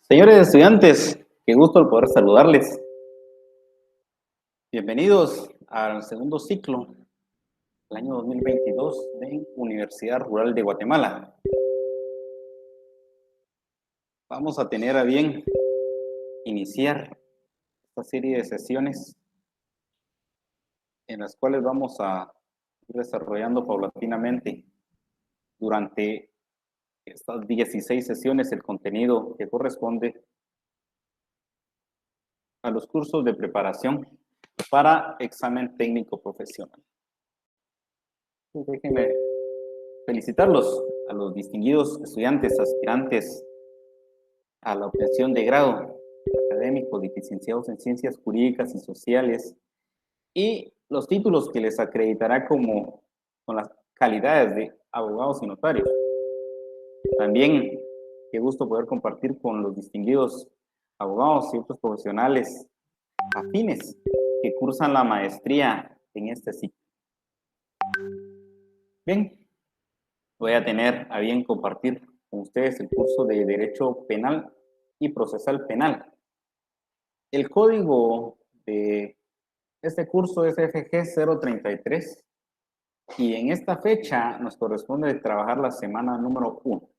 Señores estudiantes, qué gusto el poder saludarles. Bienvenidos al segundo ciclo del año 2022 de Universidad Rural de Guatemala. Vamos a tener a bien iniciar esta serie de sesiones en las cuales vamos a ir desarrollando paulatinamente durante estas 16 sesiones el contenido que corresponde a los cursos de preparación para examen técnico profesional. Déjenme felicitarlos a los distinguidos estudiantes aspirantes a la obtención de grado académico de licenciados en Ciencias Jurídicas y Sociales y los títulos que les acreditará con las calidades de abogados y notarios. También, qué gusto poder compartir con los distinguidos abogados y otros profesionales afines que cursan la maestría en este ciclo. Bien, voy a tener a bien compartir con ustedes el curso de Derecho Penal y Procesal Penal. El código de este curso es FG 033 y en esta fecha nos corresponde trabajar la semana número 1.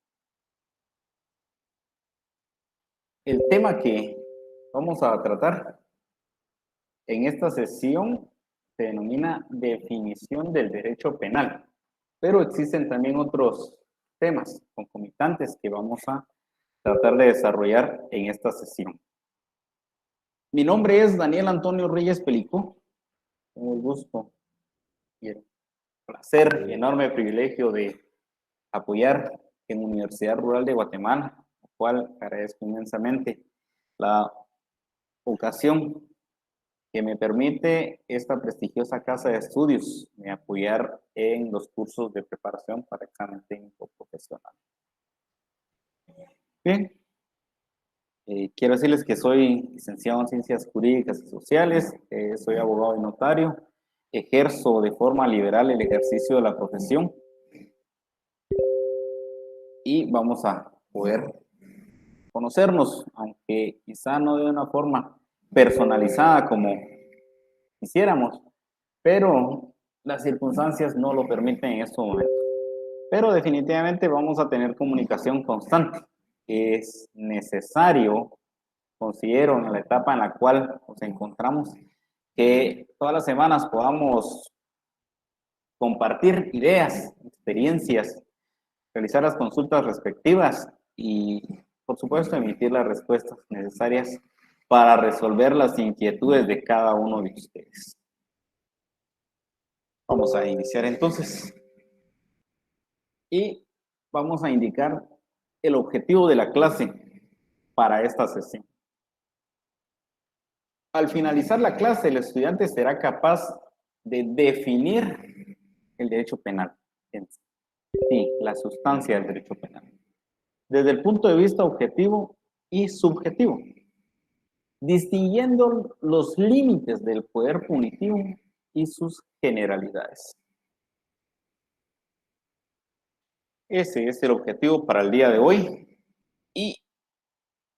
El tema que vamos a tratar en esta sesión se denomina definición del derecho penal, pero existen también otros temas concomitantes que vamos a tratar de desarrollar en esta sesión. Mi nombre es Daniel Antonio Reyes Pelicó. Tengo el gusto y el placer y enorme privilegio de apoyar en Universidad Rural de Guatemala, lo cual agradezco inmensamente la ocasión que me permite esta prestigiosa casa de estudios de apoyar en los cursos de preparación para examen técnico profesional. Bien. Quiero decirles que soy licenciado en Ciencias Jurídicas y Sociales, soy abogado y notario, ejerzo de forma liberal el ejercicio de la profesión y vamos a poder conocernos, aunque quizá no de una forma personalizada como quisiéramos, pero las circunstancias no lo permiten en estos momentos. Pero definitivamente vamos a tener comunicación constante. Es necesario, considero, en la etapa en la cual nos encontramos, que todas las semanas podamos compartir ideas, experiencias, realizar las consultas respectivas y, por supuesto, emitir las respuestas necesarias para resolver las inquietudes de cada uno de ustedes. Vamos a iniciar entonces y vamos a indicar el objetivo de la clase para esta sesión. Al finalizar la clase, el estudiante será capaz de definir el derecho penal en sí. Sí, la sustancia del derecho penal, desde el punto de vista objetivo y subjetivo, distinguiendo los límites del poder punitivo y sus generalidades. Ese es el objetivo para el día de hoy y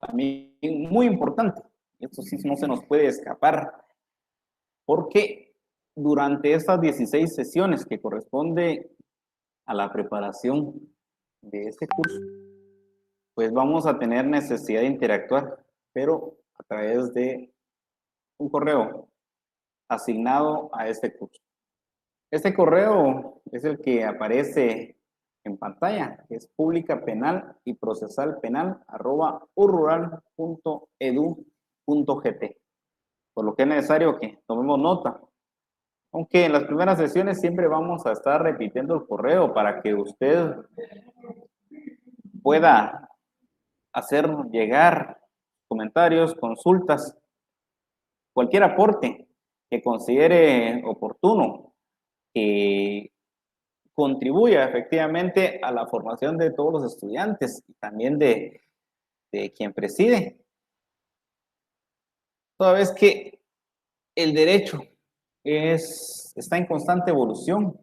también muy importante, esto sí no se nos puede escapar, porque durante estas 16 sesiones que corresponde a la preparación de este curso, pues vamos a tener necesidad de interactuar, pero a través de un correo asignado a este curso. Este correo es el que aparece en pantalla, que es pública penal y procesal penal @urural.edu.gt. Por lo que es necesario que tomemos nota. Aunque en las primeras sesiones siempre vamos a estar repitiendo el correo para que usted pueda hacer llegar comentarios, consultas, cualquier aporte que considere oportuno, que contribuya efectivamente a la formación de todos los estudiantes y también de quien preside. Toda vez que el derecho está en constante evolución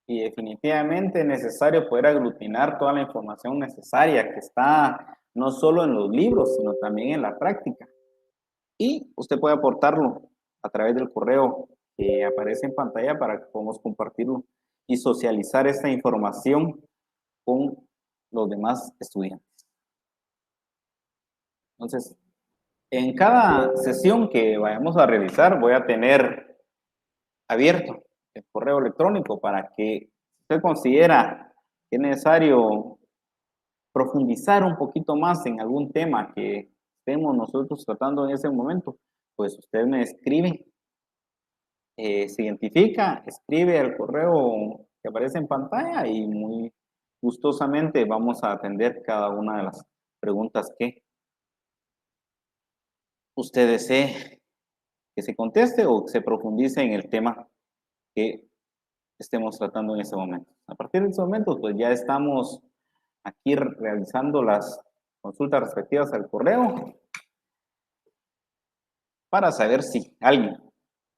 y definitivamente es necesario poder aglutinar toda la información necesaria que está no solo en los libros, sino también en la práctica. Y usted puede aportarlo a través del correo que aparece en pantalla para que podamos compartirlo y socializar esta información con los demás estudiantes. Entonces, en cada sesión que vayamos a realizar, voy a tener abierto el correo electrónico para que usted considera que es necesario profundizar un poquito más en algún tema que estemos nosotros tratando en ese momento, pues usted me escribe, se identifica, escribe al correo que aparece en pantalla y muy gustosamente vamos a atender cada una de las preguntas que usted desee que se conteste o que se profundice en el tema que estemos tratando en ese momento. A partir de ese momento, pues ya estamos aquí realizando las consultas respectivas al correo para saber si alguien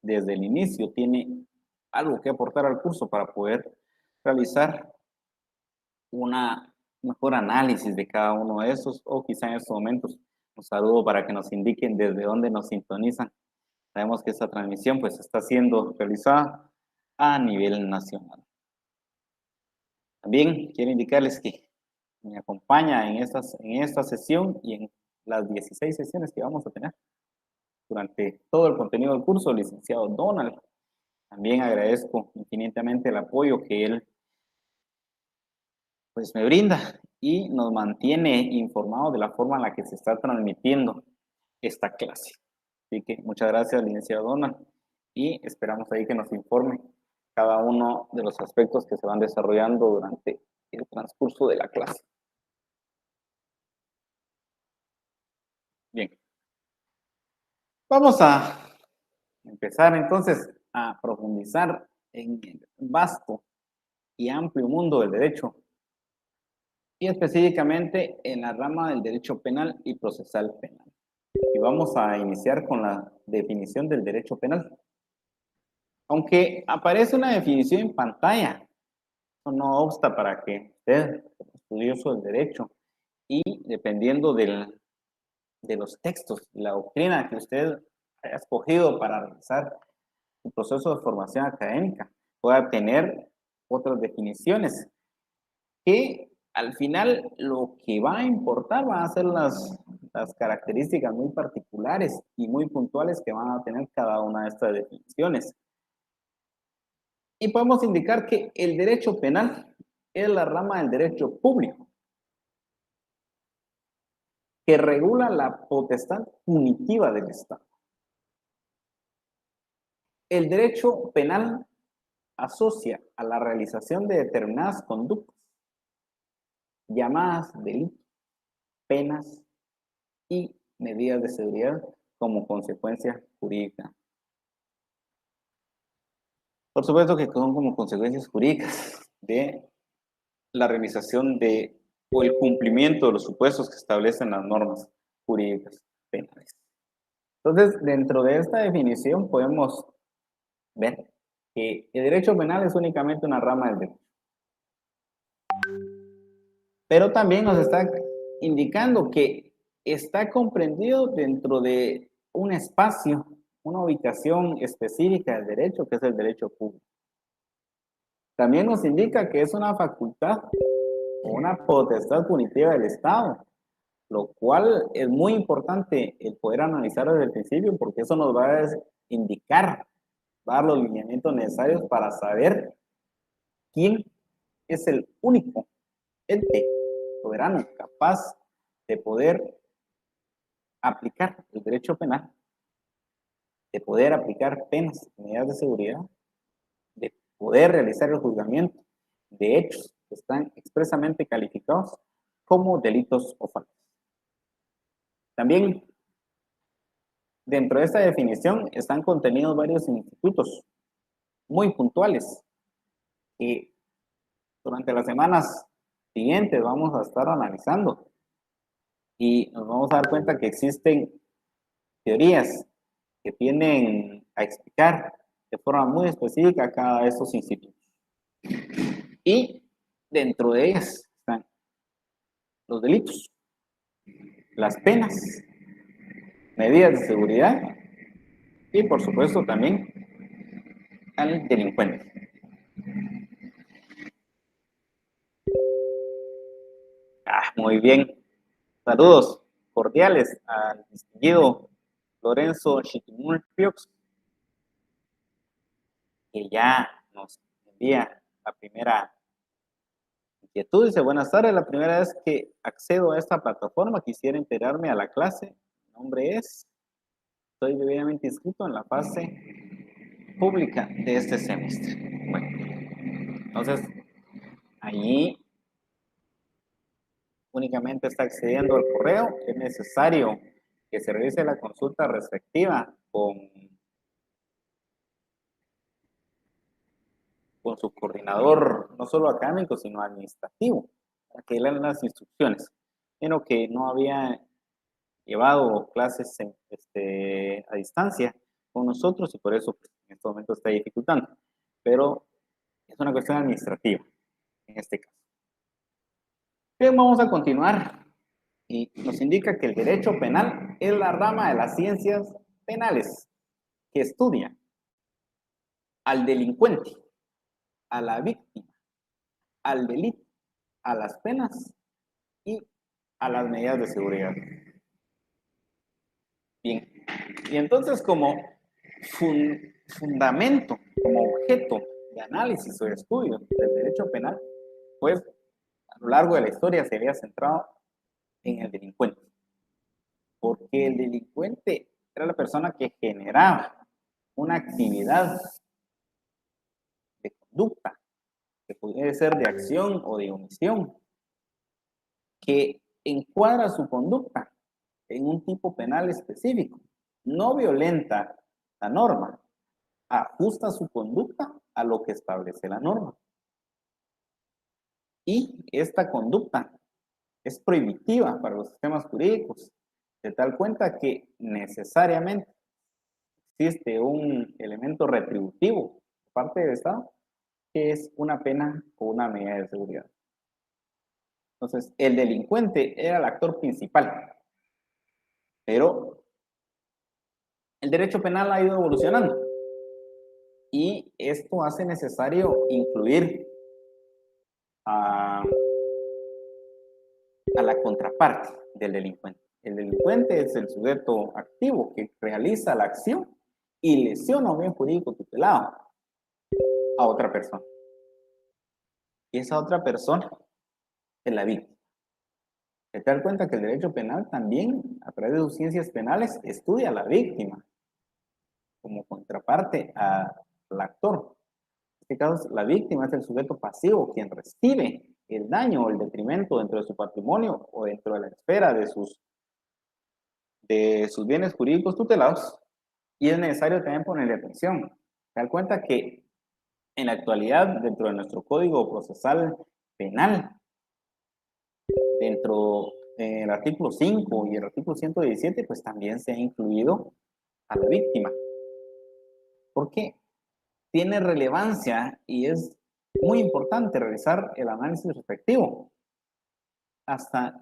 desde el inicio tiene algo que aportar al curso para poder realizar una mejor análisis de cada uno de esos o quizá en estos momentos un saludo para que nos indiquen desde dónde nos sintonizan. Sabemos que esta transmisión pues está siendo realizada a nivel nacional. También quiero indicarles que me acompaña en esta sesión y en las 16 sesiones que vamos a tener durante todo el contenido del curso, el licenciado Donald. También agradezco infinitamente el apoyo que él pues me brinda y nos mantiene informados de la forma en la que se está transmitiendo esta clase. Así que muchas gracias, licenciado Donald, y esperamos ahí que nos informe cada uno de los aspectos que se van desarrollando durante el transcurso de la clase. Bien, vamos a empezar entonces a profundizar en el vasto y amplio mundo del derecho y específicamente en la rama del derecho penal y procesal penal. Y vamos a iniciar con la definición del derecho penal. Aunque aparece una definición en pantalla, eso no obsta para que usted, como estudioso del derecho, y dependiendo de los textos, la doctrina que usted haya escogido para realizar su proceso de formación académica, pueda tener otras definiciones que al final lo que va a importar van a ser las características muy particulares y muy puntuales que van a tener cada una de estas definiciones. Y podemos indicar que el derecho penal es la rama del derecho público que regula la potestad punitiva del Estado. El derecho penal asocia a la realización de determinadas conductas llamadas delitos, penas y medidas de seguridad como consecuencia jurídica. Por supuesto que son como consecuencias jurídicas de la realización de o el cumplimiento de los supuestos que establecen las normas jurídicas penales. Entonces, dentro de esta definición podemos ver que el derecho penal es únicamente una rama del derecho. Pero también nos está indicando que está comprendido dentro de un espacio, una ubicación específica del derecho, que es el derecho público. También nos indica que es una facultad o una potestad punitiva del Estado, lo cual es muy importante el poder analizar desde el principio, porque eso nos va a indicar, va a dar los lineamientos necesarios para saber quién es el único ente soberano capaz de poder aplicar el derecho penal, de poder aplicar penas, medidas de seguridad, de poder realizar el juzgamiento de hechos que están expresamente calificados como delitos o faltas. También dentro de esta definición están contenidos varios institutos muy puntuales que durante las semanas siguientes vamos a estar analizando y nos vamos a dar cuenta que existen teorías que tienden a explicar de forma muy específica cada de estos institutos. Y dentro de ellas están los delitos. las penas, medidas de seguridad y por supuesto también al delincuente. Muy bien. Saludos cordiales al distinguido Lorenzo Chiquimul Piox, que ya nos envía la primera inquietud. Dice, buenas tardes, la primera vez que accedo a esta plataforma quisiera integrarme a la clase. Mi nombre es, estoy debidamente inscrito en la fase pública de este semestre. Bueno, entonces, allí únicamente está accediendo al correo. Es necesario que se realice la consulta respectiva con su coordinador, no solo académico, sino administrativo, para que le den las instrucciones. Pero que no había llevado clases a distancia con nosotros y por eso pues, en este momento está dificultando. Pero es una cuestión administrativa en este caso. Bien, vamos a continuar y nos indica que el derecho penal es la rama de las ciencias penales que estudia al delincuente, a la víctima, al delito, a las penas y a las medidas de seguridad. Bien, y entonces como fundamento, como objeto de análisis o de estudio del derecho penal, pues a lo largo de la historia se había centrado en el delincuente, porque el delincuente era la persona que generaba una actividad de conducta, que puede ser de acción o de omisión, que encuadra su conducta en un tipo penal específico, no violenta la norma, ajusta su conducta a lo que establece la norma. Y esta conducta es prohibitiva para los sistemas jurídicos, de tal cuenta que necesariamente existe un elemento retributivo por parte del Estado, que es una pena o una medida de seguridad. Entonces, el delincuente era el actor principal, pero el derecho penal ha ido evolucionando y esto hace necesario incluir a la contraparte del delincuente. El delincuente es el sujeto activo que realiza la acción y lesiona un bien jurídico tutelado a otra persona. Y esa otra persona es la víctima. Hay que dar cuenta que el derecho penal también, a través de sus ciencias penales, estudia a la víctima como contraparte al actor. En este caso, la víctima es el sujeto pasivo quien recibe el daño o el detrimento dentro de su patrimonio o dentro de la esfera de sus bienes jurídicos tutelados, y es necesario también ponerle atención. Se dan cuenta que en la actualidad, dentro de nuestro Código Procesal Penal, dentro del artículo 5 y el artículo 117, pues también se ha incluido a la víctima. Porque tiene relevancia y es muy importante realizar el análisis respectivo hasta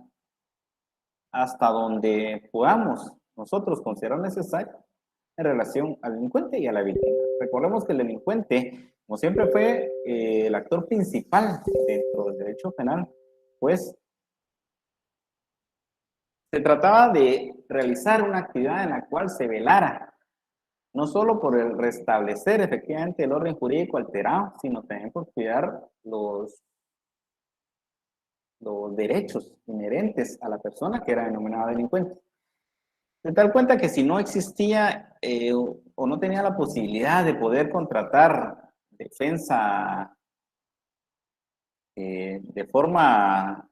donde podamos nosotros considerar necesario en relación al delincuente y a la víctima. Recordemos que el delincuente, como siempre fue el actor principal dentro del derecho penal, pues se trataba de realizar una actividad en la cual se velara no solo por el restablecer efectivamente el orden jurídico alterado, sino también por cuidar los derechos inherentes a la persona que era denominada delincuente. De tal cuenta que si no existía o no tenía la posibilidad de poder contratar defensa de forma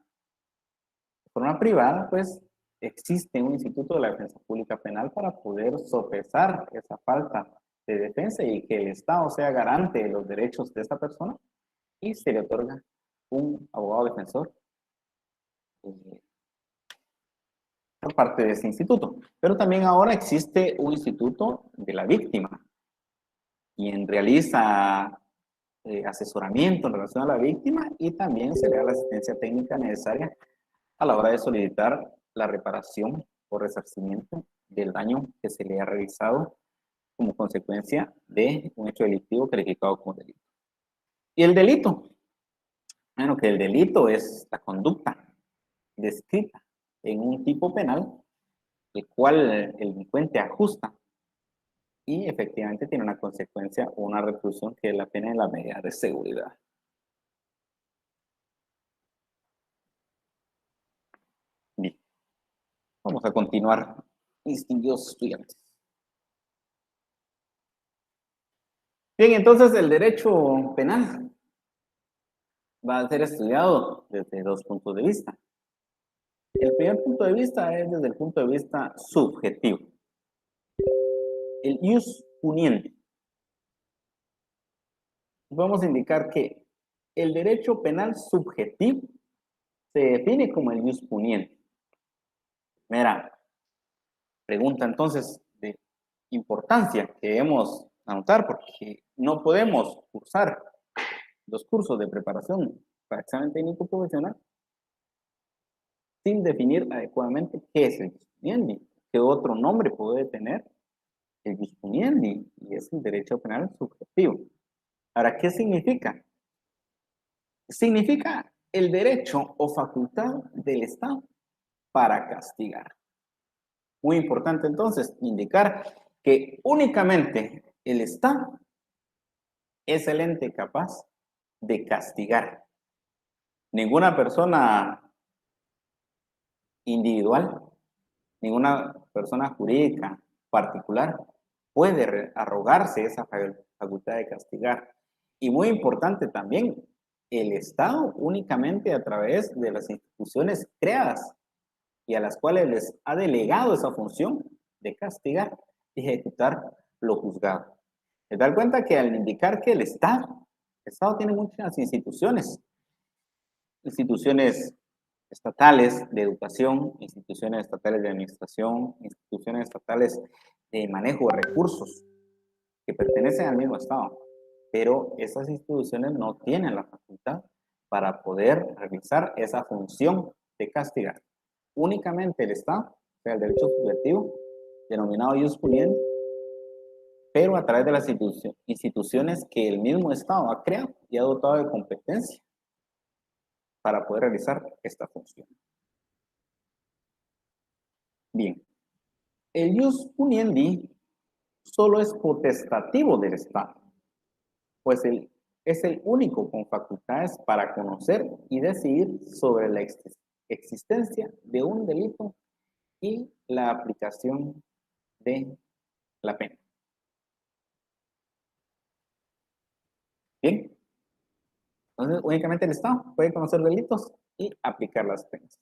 privada, pues existe un instituto de la defensa pública penal para poder sopesar esa falta de defensa y que el Estado sea garante de los derechos de esta persona y se le otorga un abogado defensor por parte de ese instituto. Pero también ahora existe un instituto de la víctima, quien realiza asesoramiento en relación a la víctima y también se le da la asistencia técnica necesaria a la hora de solicitar la reparación o resarcimiento del daño que se le ha realizado como consecuencia de un hecho delictivo calificado como delito. ¿Y el delito? Bueno, que el delito es la conducta descrita en un tipo penal, el cual el delincuente ajusta y efectivamente tiene una consecuencia o una reclusión que es la pena en la medida de seguridad. Bien, vamos a continuar, distinguidos estudiantes. Bien, entonces el derecho penal va a ser estudiado desde dos puntos de vista. El primer punto de vista es desde el punto de vista subjetivo. El ius puniendi. Vamos a indicar que el derecho penal subjetivo se define como el ius puniendi. Mira, pregunta entonces de importancia que debemos anotar porque no podemos cursar los cursos de preparación para examen técnico profesional sin definir adecuadamente qué es el ius puniendi, qué otro nombre puede tener el ius puniendi, y es el derecho penal subjetivo. Ahora, ¿qué significa? Significa el derecho o facultad del Estado para castigar. Muy importante entonces indicar que únicamente el Estado es el ente capaz de castigar. Ninguna persona individual, ninguna persona jurídica particular puede arrogarse esa facultad de castigar. Y muy importante también, el Estado únicamente a través de las instituciones creadas y a las cuales les ha delegado esa función de castigar y ejecutar lo juzgado. Se da cuenta que al indicar que el Estado tiene muchas instituciones estatales de educación, instituciones estatales de administración, instituciones estatales de manejo de recursos que pertenecen al mismo Estado, pero esas instituciones no tienen la facultad para poder realizar esa función de castigar. Únicamente el Estado, o sea, el derecho subjetivo, denominado ius puniendi, pero a través de las instituciones que el mismo Estado ha creado y ha dotado de competencia para poder realizar esta función. Bien, el ius puniendi solo es potestativo del Estado, pues es el único con facultades para conocer y decidir sobre la existencia de un delito y la aplicación de la pena. Bien, entonces únicamente el Estado puede conocer delitos y aplicar las penas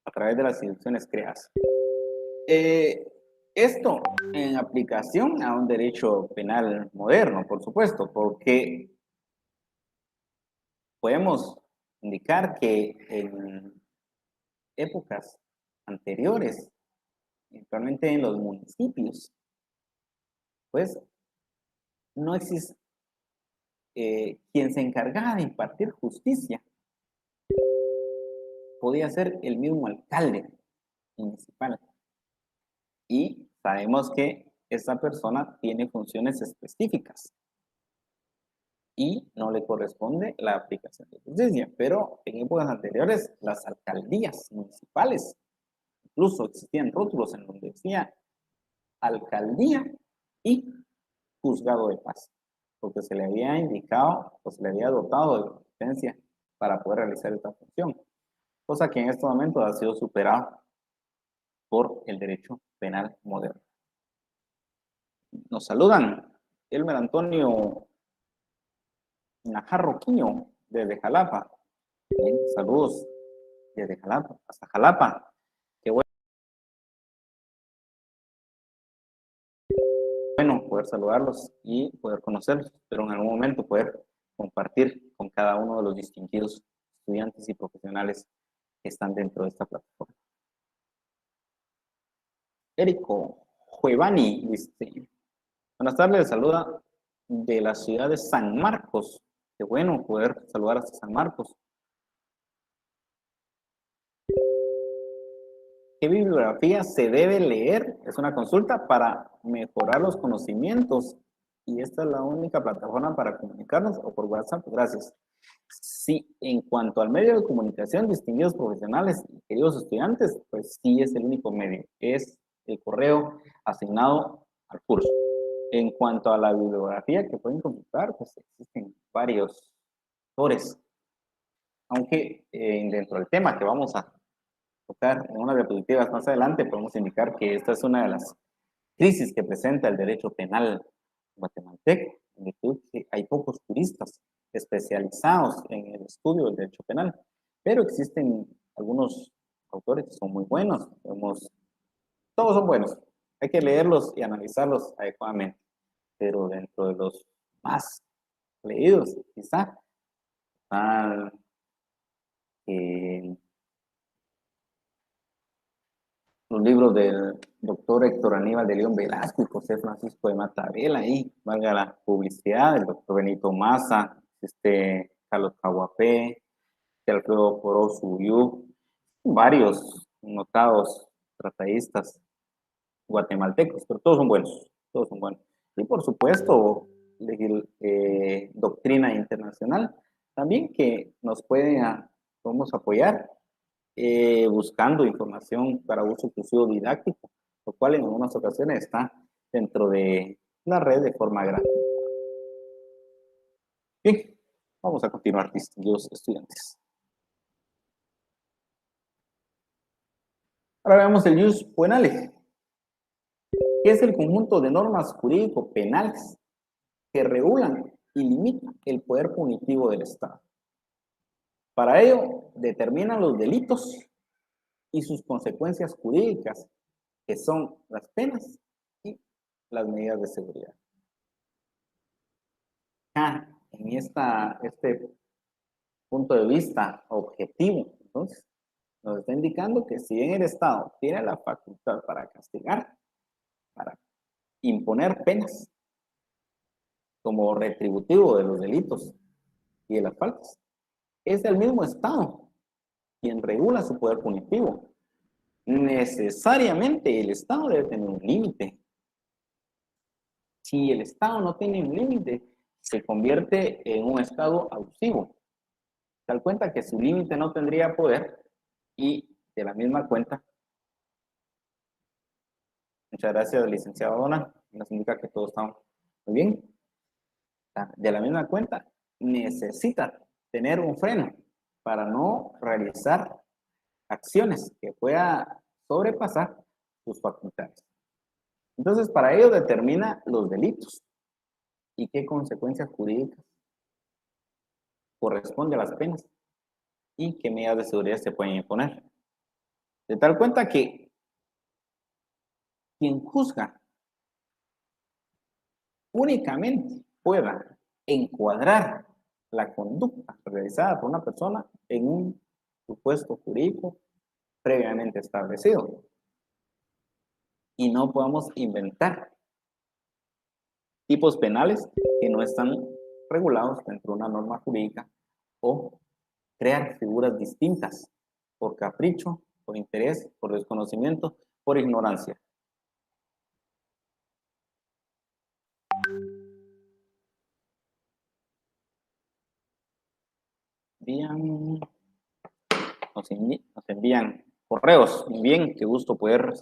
a través de las instituciones creadas. Esto en aplicación a un derecho penal moderno, por supuesto, porque podemos indicar que en épocas anteriores, actualmente en los municipios, pues no existe quien se encargaba de impartir justicia. Podía ser el mismo alcalde municipal. Y sabemos que esa persona tiene funciones específicas y no le corresponde la aplicación de justicia. Pero en épocas anteriores, las alcaldías municipales, incluso existían rótulos en donde decía alcaldía y juzgado de paz, porque se le había indicado o se le había dotado de competencia para poder realizar esta función, cosa que en este momento ha sido superada por el derecho penal moderno. Nos saludan Elmer Antonio Najarro Quiño desde Jalapa. Bien, saludos desde Jalapa hasta Jalapa. Qué bueno poder saludarlos y poder conocerlos, pero en algún momento poder compartir con cada uno de los distinguidos estudiantes y profesionales que están dentro de esta plataforma. Érico Giovanni dice: buenas tardes, les saluda de la ciudad de San Marcos. Qué bueno poder saludar hasta San Marcos. ¿qué bibliografía se debe leer? Es una consulta para mejorar los conocimientos. Y esta es la única plataforma para comunicarnos o por WhatsApp. Gracias. Sí, en cuanto al medio de comunicación, distinguidos profesionales y queridos estudiantes, pues sí es el único medio. Es el correo asignado al curso. En cuanto a la bibliografía que pueden consultar, pues existen varios autores. Aunque dentro del tema que vamos a tocar en unas diapositivas más adelante, podemos indicar que esta es una de las crisis que presenta el derecho penal guatemalteco, en virtud que hay pocos juristas especializados en el estudio del derecho penal, pero existen algunos autores que son muy buenos, todos son buenos, hay que leerlos y analizarlos adecuadamente, pero dentro de los más leídos, quizá, están los libros del doctor Héctor Aníbal de León Velasco y José Francisco de Matabela, ahí valga la publicidad, el doctor Benito Maza, Carlos Caguapé, Alfredo Poroso Uyú, varios notados tratadistas guatemaltecos, pero todos son buenos, todos son buenos. Y por supuesto, doctrina internacional, también que nos podemos apoyar buscando información para uso exclusivo didáctico, lo cual en algunas ocasiones está dentro de la red de forma gratuita. Bien, vamos a continuar, distinguidos estudiantes. Ahora veamos el jus penale, que es el conjunto de normas jurídico-penales que regulan y limitan el poder punitivo del Estado. Para ello, determinan los delitos y sus consecuencias jurídicas, que son las penas y las medidas de seguridad. En este punto de vista objetivo, entonces, nos está indicando que si bien el Estado tiene la facultad para castigar, para imponer penas como retributivo de los delitos y de las faltas, es el mismo Estado quien regula su poder punitivo. Necesariamente el Estado debe tener un límite. Si el Estado no tiene un límite, se convierte en un Estado abusivo. Tal cuenta que su límite no tendría poder y de la misma cuenta, muchas gracias, licenciado Dona, nos indica que todo está muy bien. De la misma cuenta, necesita tener un freno para no realizar acciones que pueda sobrepasar sus facultades. Entonces, para ello determina los delitos y qué consecuencias jurídicas corresponde a las penas y qué medidas de seguridad se pueden imponer. De tal cuenta que quien juzga únicamente pueda encuadrar la conducta realizada por una persona en un supuesto jurídico previamente establecido. Y no podemos inventar tipos penales que no están regulados dentro de una norma jurídica o crear figuras distintas por capricho, por interés, por desconocimiento, por ignorancia. Bien, nos envían correos. Muy bien, qué gusto poder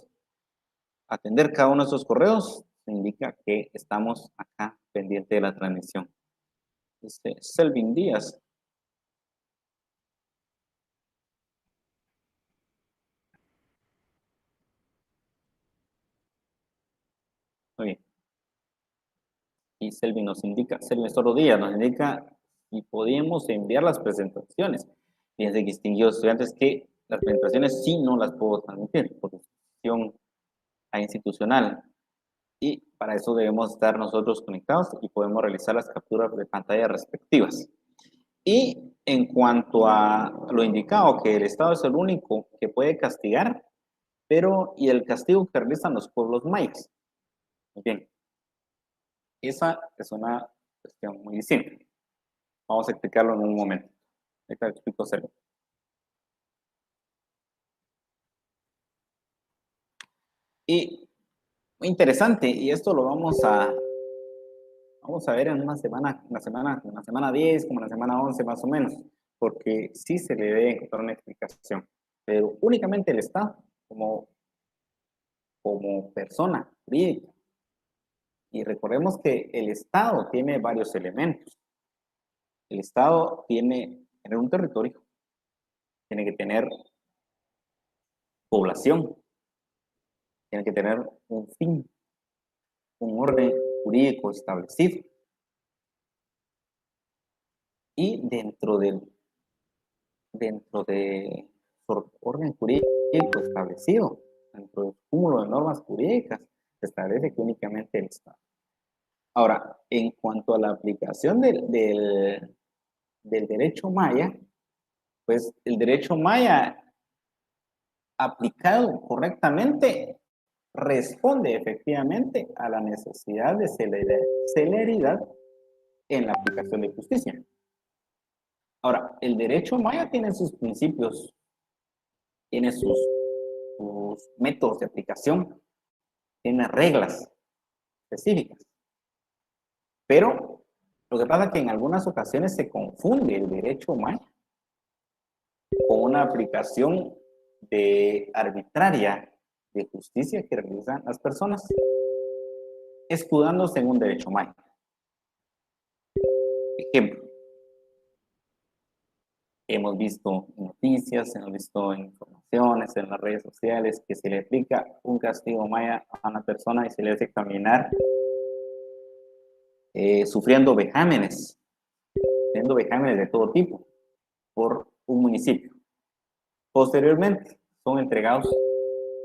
atender cada uno de esos correos. Se indica que estamos acá pendiente de la transmisión. Selvin Díaz. Muy bien. Y Selvin Soro Díaz nos indica si podíamos enviar las presentaciones. Fíjense, distinguidos estudiantes, que las presentaciones sí no las puedo transmitir por decisión institucional. Y para eso debemos estar nosotros conectados y podemos realizar las capturas de pantalla respectivas. Y en cuanto a lo indicado, que el Estado es el único que puede castigar, pero y el castigo que realizan los pueblos mayas. Muy bien, esa es una cuestión muy simple. Vamos a explicarlo en un momento. Ahorita explico cero. Y muy interesante, y esto lo vamos a ver en una semana, en la semana 10 como en la semana 11 más o menos, porque sí se le debe encontrar una explicación, pero únicamente el Estado como, como persona jurídica. Y recordemos que el Estado tiene varios elementos. El Estado tiene que tener un territorio, tiene que tener población, tiene que tener un fin, un orden jurídico establecido. Y dentro de su orden jurídico establecido, dentro del cúmulo de normas jurídicas, se establece que únicamente el Estado. Ahora, en cuanto a la aplicación del derecho maya, pues el derecho maya aplicado correctamente responde efectivamente a la necesidad de celeridad en la aplicación de justicia. Ahora, el derecho maya tiene sus principios, tiene sus métodos de aplicación, tiene reglas específicas, pero lo que pasa es que en algunas ocasiones se confunde el derecho maya con una aplicación de arbitraria de justicia que realizan las personas, escudándose en un derecho maya. Ejemplo, hemos visto noticias, hemos visto informaciones en las redes sociales que se le aplica un castigo maya a una persona y se le hace caminar sufriendo vejámenes de todo tipo por un municipio. Posteriormente, son entregados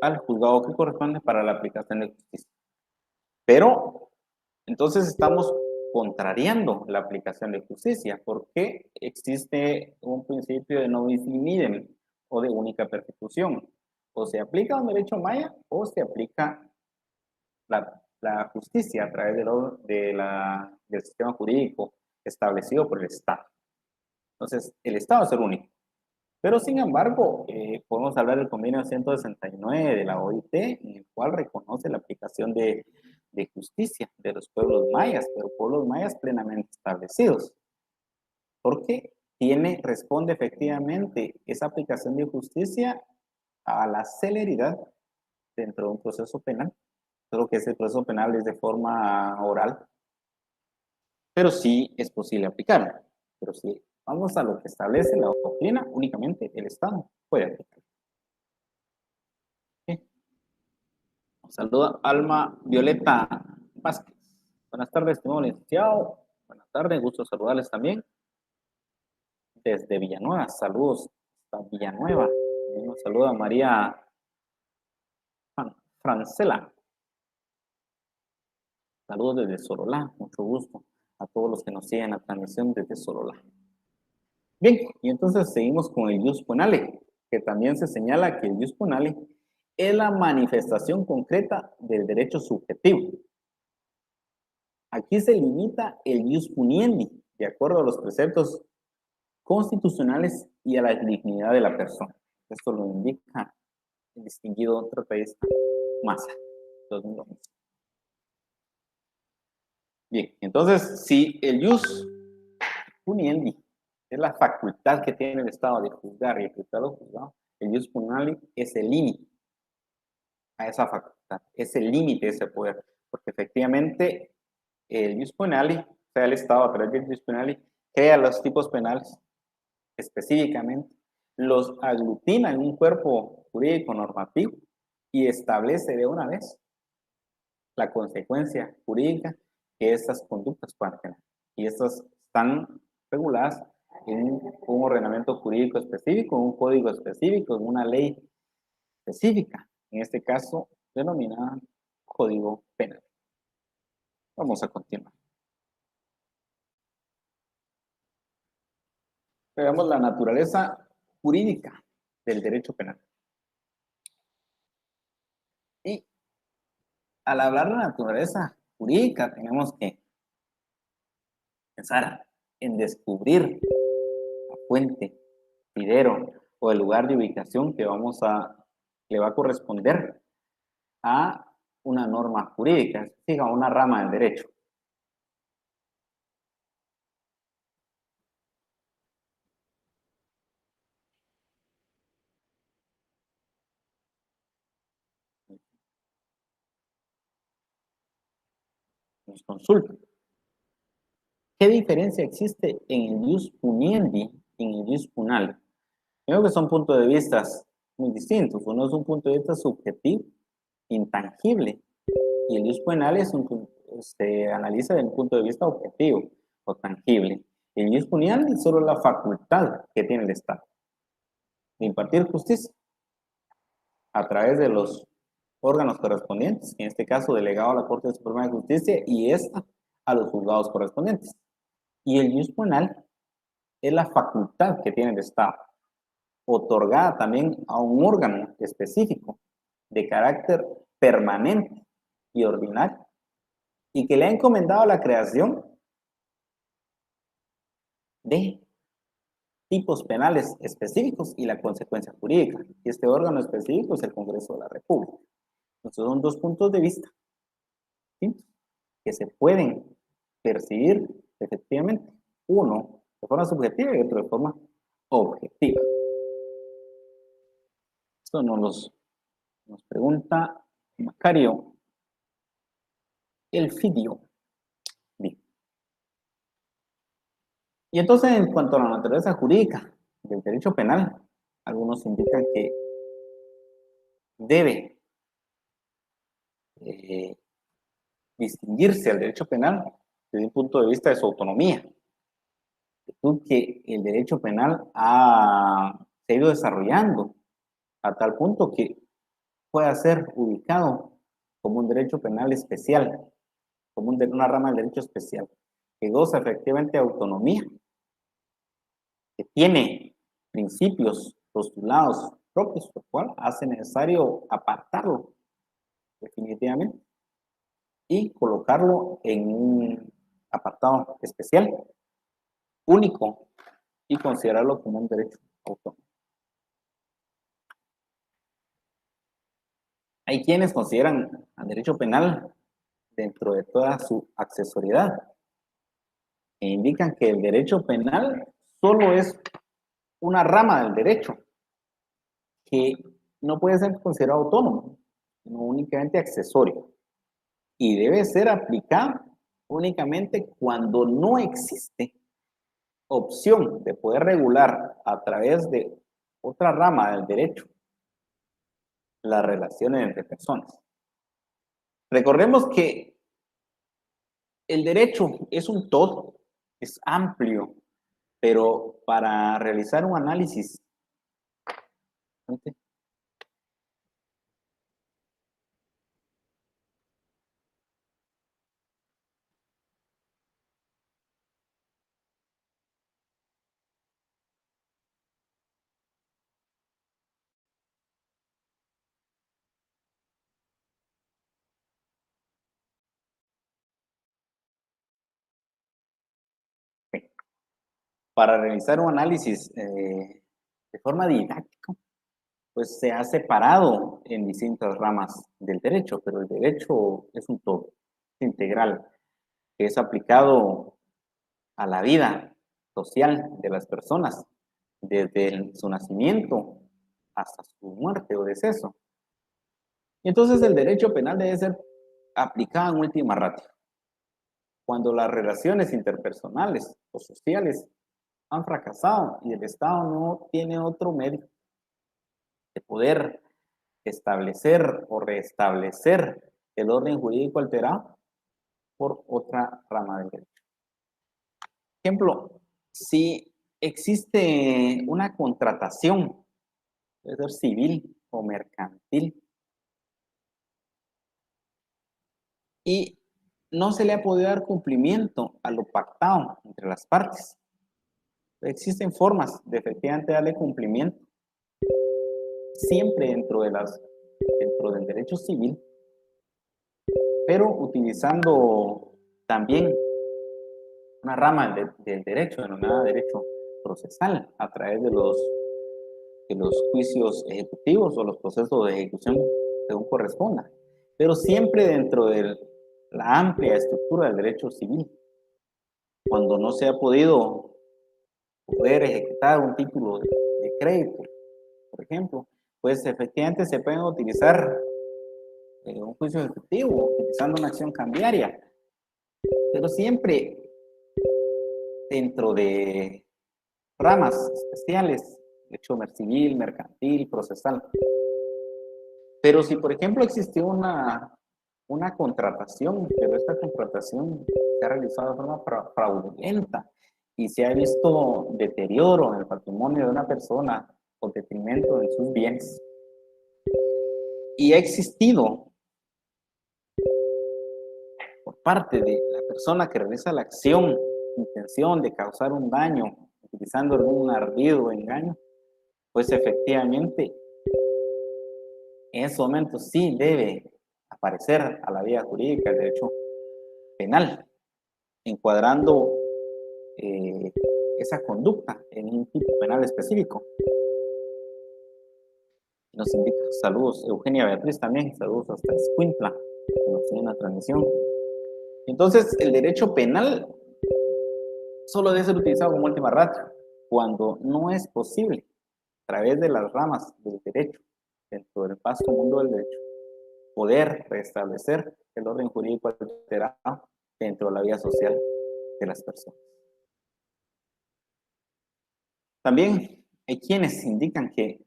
al juzgado que corresponde para la aplicación de justicia. Pero entonces estamos contrariando la aplicación de justicia porque existe un principio de no bis in idem o de única persecución. O se aplica un derecho maya o se aplica la justicia a través del sistema jurídico establecido por el Estado. Entonces, el Estado es el único. Pero, sin embargo, podemos hablar del convenio 169 de la OIT, en el cual reconoce la aplicación de justicia de los pueblos mayas, pero pueblos mayas plenamente establecidos, porque responde efectivamente esa aplicación de justicia a la celeridad dentro de un proceso penal, solo que ese proceso penal es de forma oral, pero sí es posible aplicarlo. Pero si vamos a lo que establece la doctrina, únicamente el Estado puede aplicarlo. ¿Sí? Nos saluda Alma Violeta Vázquez. Buenas tardes, estimado licenciado. Buenas tardes, gusto saludarles también. Desde Villanueva, saludos hasta Villanueva. También nos saluda María Francela. Saludos desde Sololá, mucho gusto a todos los que nos siguen la transmisión desde Sololá. Bien, y entonces seguimos con el jus ponale, que también se señala que el jus ponale es la manifestación concreta del derecho subjetivo. Aquí se limita el jus puniendi, de acuerdo a los preceptos constitucionales y a la dignidad de la persona. Esto lo indica el distinguido tratadista Massa, 2011. Bien, entonces, si el jus puniendi es la facultad que tiene el Estado de juzgar y ejecutar los juzgados, el jus ponali es el límite a esa facultad, es el límite de ese poder, porque efectivamente el jus ponali, o sea, el Estado a través del jus ponali, crea los tipos penales específicamente, los aglutina en un cuerpo jurídico normativo y establece de una vez la consecuencia jurídica que estas conductas puedan tener. Y estas están reguladas en un ordenamiento jurídico específico, en un código específico, en una ley específica, en este caso denominada Código Penal. Vamos a continuar. Veamos la naturaleza jurídica del derecho penal. Y al hablar de naturaleza jurídica, tenemos que pensar en descubrir la fuente, video o el lugar de ubicación que le va a corresponder a una norma jurídica, es decir, a una rama del derecho. Nos consulta. ¿Qué diferencia existe en el jus puniendi y en el jus punal? Creo que son puntos de vista muy distintos. Uno es un punto de vista subjetivo, intangible, y el jus penal se analiza desde un punto de vista objetivo o tangible. El jus puniendi es solo la facultad que tiene el Estado de impartir justicia a través de los órganos correspondientes, en este caso delegado a la Corte Suprema de Justicia y esta a los juzgados correspondientes. Y el jus penal es la facultad que tiene el Estado, otorgada también a un órgano específico de carácter permanente y ordinario, y que le ha encomendado la creación de tipos penales específicos y la consecuencia jurídica. Y este órgano específico es el Congreso de la República. Entonces son dos puntos de vista, ¿sí?, que se pueden percibir efectivamente, uno de forma subjetiva y otro de forma objetiva. Esto nos pregunta Macario Elfidio. Bien. Y entonces, en cuanto a la naturaleza jurídica del derecho penal, algunos indican que debe distinguirse al derecho penal desde un punto de vista de su autonomía. Que el derecho penal se ha ido desarrollando a tal punto que pueda ser ubicado como un derecho penal especial, como una rama del derecho especial, que goza efectivamente de autonomía, que tiene principios postulados propios, lo cual hace necesario apartarlo definitivamente y colocarlo en un apartado especial, único, y considerarlo como un derecho autónomo. Hay quienes consideran al derecho penal dentro de toda su accesoriedad e indican que el derecho penal solo es una rama del derecho que no puede ser considerado autónomo, sino únicamente accesorio, y debe ser aplicado únicamente cuando no existe opción de poder regular a través de otra rama del derecho las relaciones entre personas. Recordemos que el derecho es un todo, es amplio, pero para realizar un análisis para realizar un análisis de forma didáctica, pues se ha separado en distintas ramas del derecho, pero el derecho es un todo, es integral, que es aplicado a la vida social de las personas, desde su nacimiento hasta su muerte o deceso. Y entonces el derecho penal debe ser aplicado en última ratio. Cuando las relaciones interpersonales o sociales han fracasado y el Estado no tiene otro medio de poder establecer o restablecer el orden jurídico alterado por otra rama del derecho. Ejemplo, si existe una contratación, puede ser civil o mercantil, y no se le ha podido dar cumplimiento a lo pactado entre las partes. Existen formas de efectivamente darle cumplimiento, siempre dentro del derecho civil, pero utilizando también una rama del derecho denominada derecho procesal a través de los juicios ejecutivos o los procesos de ejecución según corresponda. pero siempre dentro de la amplia estructura del derecho civil. Cuando no se ha podido poder ejecutar un título de crédito, por ejemplo, pues efectivamente se pueden utilizar un juicio ejecutivo, utilizando una acción cambiaria, pero siempre dentro de ramas especiales, derecho civil, mercantil, procesal. Pero si, por ejemplo, existió una contratación, pero esta contratación se ha realizado de forma fraudulenta y se ha visto deterioro en el patrimonio de una persona o detrimento de sus bienes, y ha existido por parte de la persona que realiza la acción intención de causar un daño utilizando algún ardid o engaño, pues efectivamente en ese momento sí debe aparecer a la vía jurídica el derecho penal, encuadrando eh, esa conducta en un tipo penal específico. Nos indica saludos, Eugenia Beatriz también, saludos hasta Escuintla, que nos tiene una transmisión. Entonces, el derecho penal solo debe ser utilizado como última ratio cuando no es posible, a través de las ramas del derecho, dentro del vasto mundo del derecho, poder restablecer el orden jurídico alterado dentro de la vida social de las personas. También hay quienes indican que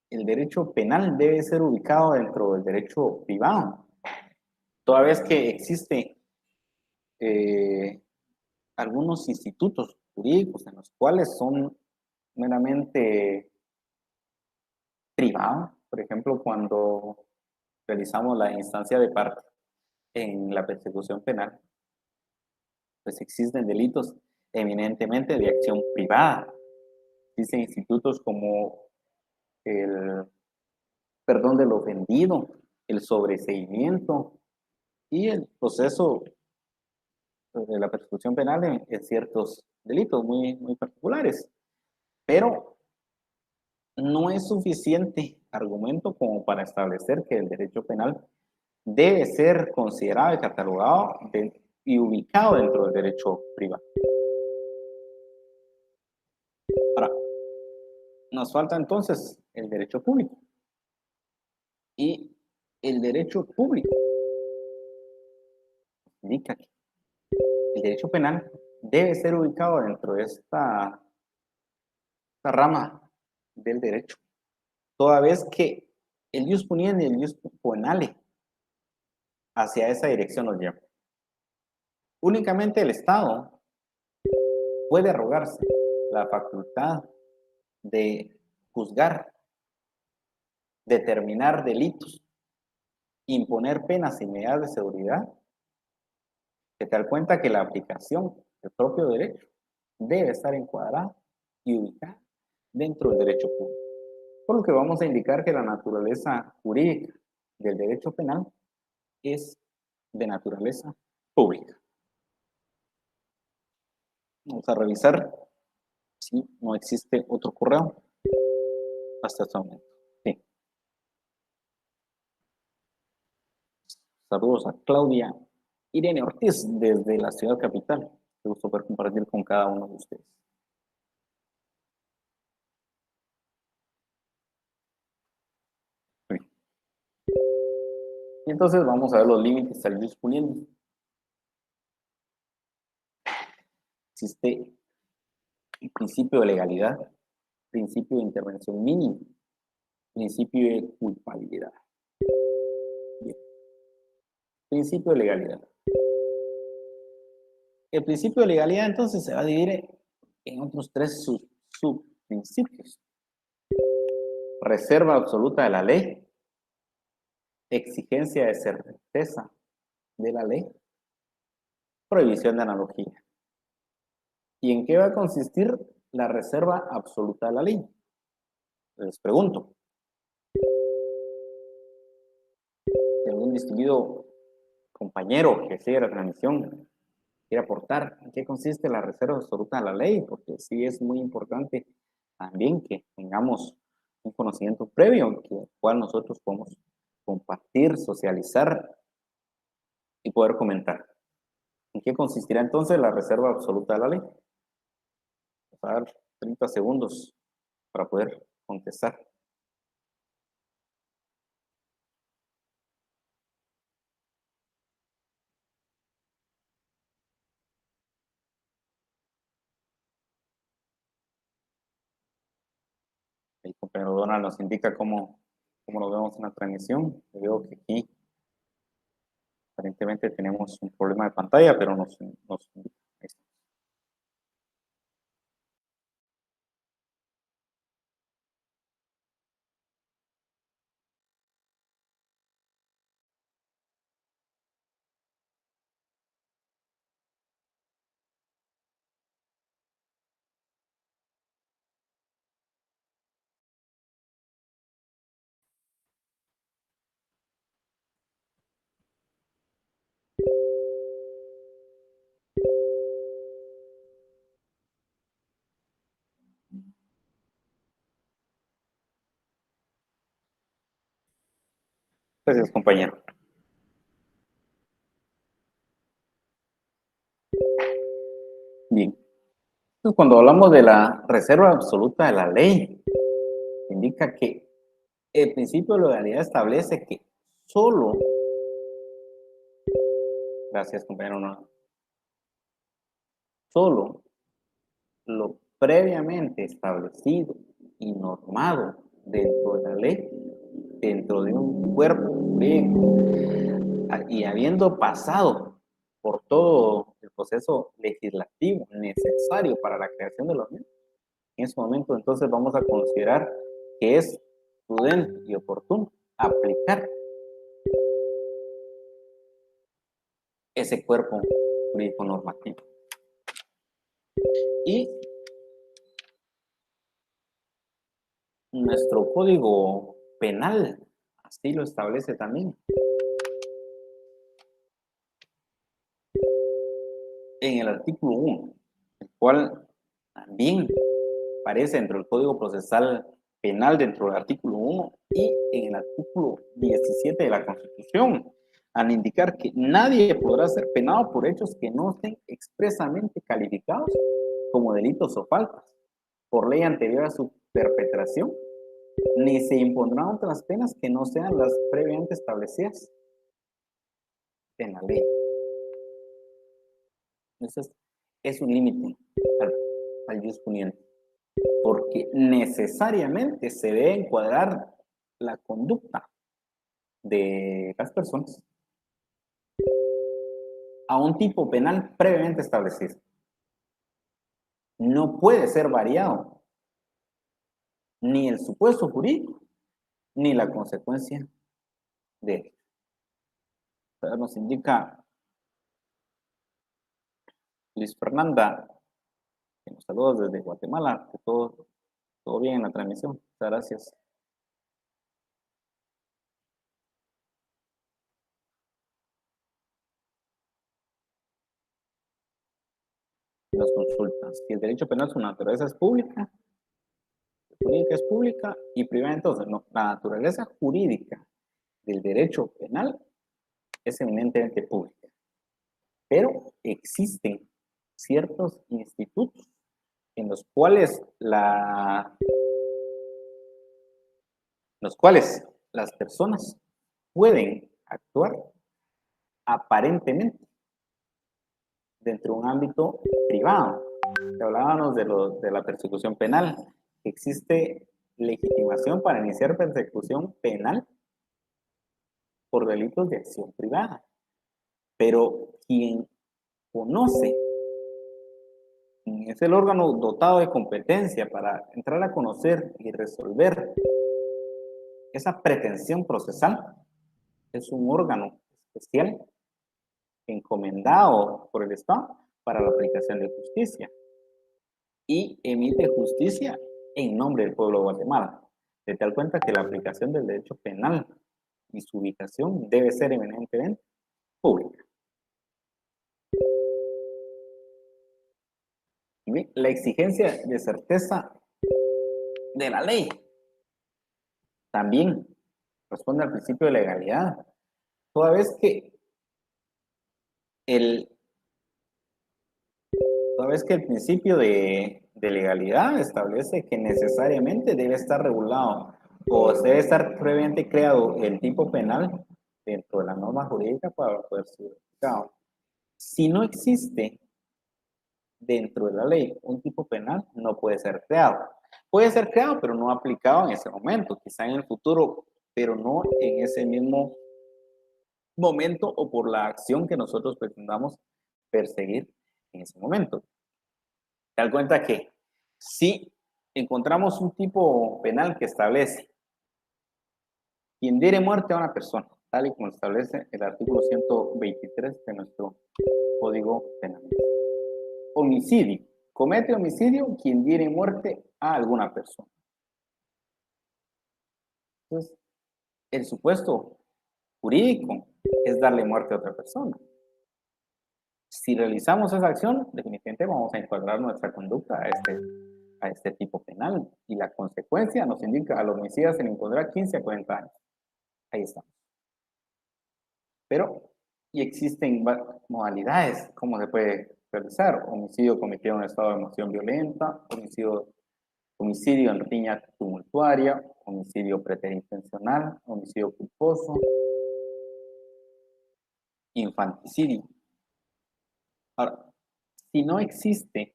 el derecho penal debe ser ubicado dentro del derecho privado, toda vez que existe algunos institutos jurídicos en los cuales son meramente privados. Por ejemplo, cuando realizamos la instancia de parte en la persecución penal, pues existen delitos eminentemente de acción privada. Existen institutos como el perdón del ofendido, el sobreseimiento y el proceso de la persecución penal en ciertos delitos muy particulares. Pero no es suficiente argumento como para establecer que el derecho penal debe ser considerado y catalogado y ubicado dentro del derecho privado. Ahora, nos falta entonces el derecho público. Y el derecho público indica que el derecho penal debe ser ubicado dentro de esta rama del derecho, toda vez que el ius puniendi y el ius poenale hacia esa dirección nos lleva. Únicamente el Estado puede arrogarse la facultad de juzgar, determinar delitos, imponer penas y medidas de seguridad, de tal cuenta que la aplicación del propio derecho debe estar encuadrada y ubicada dentro del derecho público. Por lo que vamos a indicar que la naturaleza jurídica del derecho penal es de naturaleza pública. Vamos a revisar si no existe otro correo hasta este momento. Sí. Saludos a Claudia Irene Ortiz desde la ciudad capital. Me gusto poder compartir con cada uno de ustedes. Bien. Y entonces vamos a ver los límites al ius puniendi. Existe el principio de legalidad, principio de intervención mínima, principio de culpabilidad. Bien. Principio de legalidad. El principio de legalidad entonces se va a dividir en otros tres subprincipios. Reserva absoluta de la ley, exigencia de certeza de la ley, prohibición de analogía. ¿Y en qué va a consistir la reserva absoluta de la ley? Les pregunto. ¿Algún distinguido compañero que sigue la transmisión quiere aportar en qué consiste la reserva absoluta de la ley? Porque sí es muy importante también que tengamos un conocimiento previo en el cual nosotros podemos compartir, socializar y poder comentar. ¿En qué consistirá entonces la reserva absoluta de la ley? Vamos a dar 30 segundos para poder contestar. El compañero Donald nos indica cómo lo vemos en la transmisión. Yo veo que aquí aparentemente tenemos un problema de pantalla, pero nos indica. Ahí está. Gracias, compañero. Bien. Entonces, cuando hablamos de la reserva absoluta de la ley, indica que el principio de legalidad establece que solo, gracias, compañero, no, solo lo previamente establecido y normado dentro de la ley, dentro de un cuerpo jurídico, y habiendo pasado por todo el proceso legislativo necesario para la creación de los mismos, en ese momento entonces vamos a considerar que es prudente y oportuno aplicar ese cuerpo jurídico normativo. Y nuestro código penal así lo establece también. En el artículo 1, el cual también aparece dentro del Código Procesal Penal dentro del artículo 1 y en el artículo 17 de la Constitución, al indicar que nadie podrá ser penado por hechos que no estén expresamente calificados como delitos o faltas por ley anterior a su perpetración, ni se impondrán otras penas que no sean las previamente establecidas en la ley. Entonces, es un límite al jus puniente, porque necesariamente se debe encuadrar la conducta de las personas a un tipo penal previamente establecido. No puede ser variado ni el supuesto jurídico ni la consecuencia de él. Nos indica Luis Fernanda, que nos saluda desde Guatemala, que todo bien en la transmisión. Muchas gracias. Nos consultan si el derecho penal su naturaleza es pública, jurídica es pública y privada. Entonces, no, la naturaleza jurídica del derecho penal es eminentemente pública, pero existen ciertos institutos en los cuales las personas pueden actuar aparentemente dentro de un ámbito privado. Hablábamos de la persecución penal. Existe legitimación para iniciar persecución penal por delitos de acción privada, pero quien conoce, es el órgano dotado de competencia para entrar a conocer y resolver esa pretensión procesal, es un órgano especial encomendado por el Estado para la aplicación de justicia y emite justicia en nombre del pueblo de Guatemala. De tal cuenta que la aplicación del derecho penal y su ubicación debe ser eminentemente pública. Y la exigencia de certeza de la ley también responde al principio de legalidad. Toda vez que el, toda vez que el principio de legalidad establece que necesariamente debe estar regulado o debe estar previamente creado el tipo penal dentro de la norma jurídica para poder ser aplicado. Si no existe dentro de la ley un tipo penal, no puede ser creado. Puede ser creado, pero no aplicado en ese momento, quizá en el futuro, pero no en ese mismo momento o por la acción que nosotros pretendamos perseguir en ese momento. Te das cuenta que si encontramos un tipo penal que establece quien diere muerte a una persona, tal y como establece el artículo 123 de nuestro Código Penal. Homicidio. Comete homicidio quien diere muerte a alguna persona. Entonces, el supuesto jurídico es darle muerte a otra persona. Si realizamos esa acción, definitivamente vamos a encuadrar nuestra conducta a este tipo penal. Y la consecuencia nos indica al homicida se le impondrá 15 a 40 años. Ahí está. Pero, y existen modalidades, ¿cómo se puede realizar? Homicidio cometido en estado de emoción violenta, homicidio en riña tumultuaria, homicidio preterintencional, homicidio culposo, infanticidio. Ahora, si no existe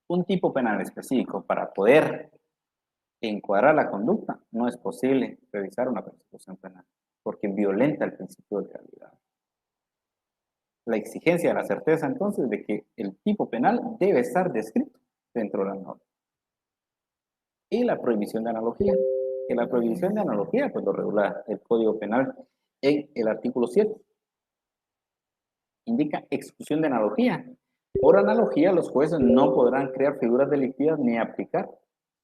un tipo penal específico para poder encuadrar la conducta, no es posible realizar una persecución penal, porque violenta el principio de legalidad. La exigencia de la certeza, entonces, de que el tipo penal debe estar descrito dentro de la norma. Y la prohibición de analogía, que la prohibición de analogía, pues lo regula el Código Penal en el artículo 7. Indica exclusión de analogía. Por analogía, los jueces no podrán crear figuras delictivas ni aplicar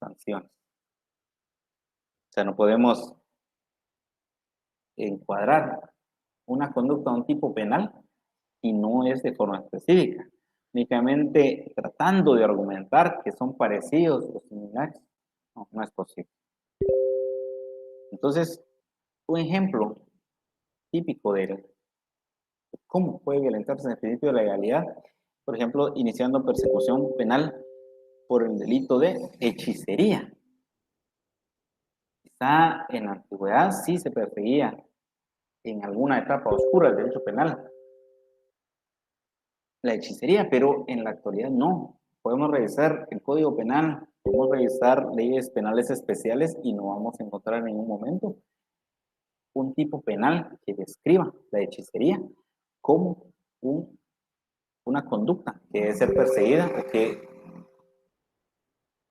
sanciones. O sea, no podemos encuadrar una conducta a un tipo penal y no es de forma específica. Únicamente tratando de argumentar que son parecidos o similares. No, no es posible. Entonces, un ejemplo típico de cómo puede violentarse el principio de legalidad, por ejemplo, iniciando persecución penal por el delito de hechicería. Quizá en la antigüedad sí se perseguía en alguna etapa oscura del derecho penal la hechicería, pero en la actualidad no. Podemos revisar el Código Penal, podemos revisar leyes penales especiales y no vamos a encontrar en ningún momento un tipo penal que describa la hechicería como una conducta que debe ser perseguida o que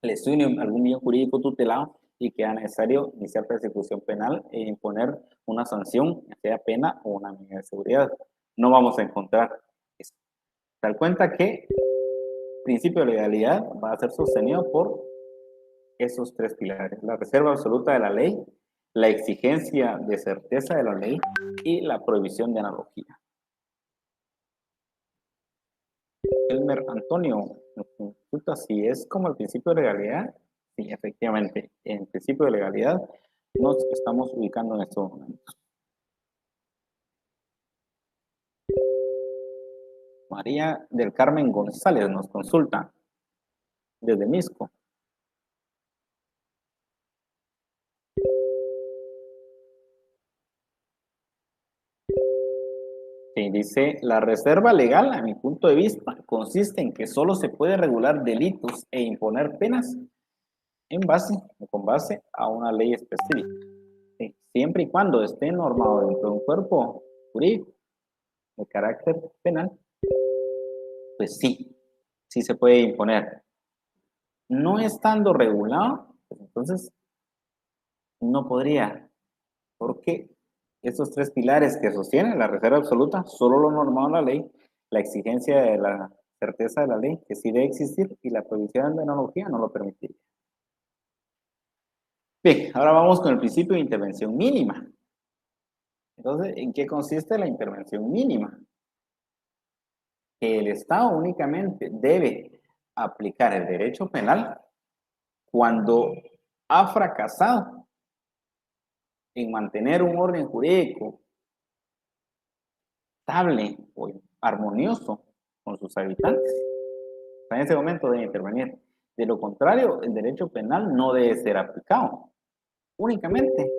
lesione algún bien jurídico tutelado y que sea necesario iniciar persecución penal e imponer una sanción, sea pena o una medida de seguridad. No vamos a encontrar eso. Tal cuenta que el principio de legalidad va a ser sostenido por esos tres pilares: la reserva absoluta de la ley, la exigencia de certeza de la ley y la prohibición de analogía. Elmer Antonio nos consulta si es como el principio de legalidad. Sí, efectivamente, en principio de legalidad nos estamos ubicando en estos momentos. María del Carmen González nos consulta desde Misco. Sí, dice, la reserva legal, a mi punto de vista, consiste en que solo se puede regular delitos e imponer penas en base o con base a una ley específica. Sí, siempre y cuando esté normado dentro de un cuerpo jurídico de carácter penal, pues sí, sí se puede imponer. No estando regulado, pues entonces no podría, porque esos tres pilares que sostienen la reserva absoluta, solo lo normado en la ley, la exigencia de la certeza de la ley, que sí debe existir, y la prohibición de analogía no lo permitiría. Bien, ahora vamos con el principio de intervención mínima. Entonces, ¿en qué consiste la intervención mínima? Que el Estado únicamente debe aplicar el derecho penal cuando ha fracasado en mantener un orden jurídico estable o armonioso con sus habitantes. En ese momento debe intervenir. De lo contrario, el derecho penal no debe ser aplicado únicamente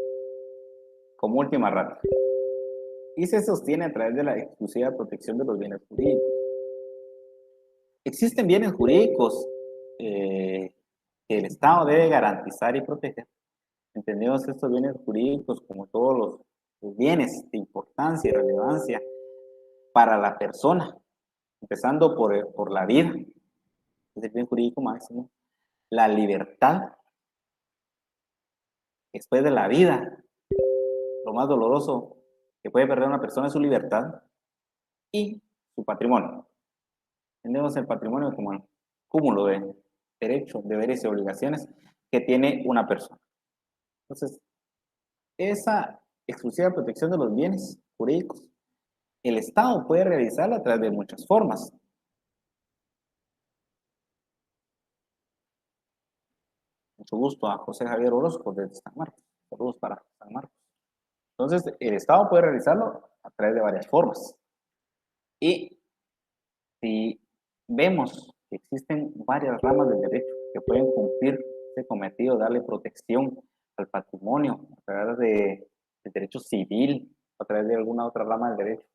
como última ratio y se sostiene a través de la exclusiva protección de los bienes jurídicos. Existen bienes jurídicos que el Estado debe garantizar y proteger. Entendemos estos bienes jurídicos como todos los bienes de importancia y relevancia para la persona, empezando por la vida, es el bien jurídico máximo, la libertad, después de la vida, lo más doloroso que puede perder una persona es su libertad y su patrimonio. Entendemos el patrimonio como el cúmulo de derechos, deberes y obligaciones que tiene una persona. Entonces, esa exclusiva protección de los bienes jurídicos, el Estado puede realizarla a través de muchas formas. Mucho gusto a José Javier Orozco desde San Marcos. Saludos para San Marcos. Entonces, el Estado puede realizarlo a través de varias formas. Y si vemos que existen varias ramas del derecho que pueden cumplir ese cometido, darle protección al patrimonio a través del derecho civil, a través de alguna otra rama del derecho.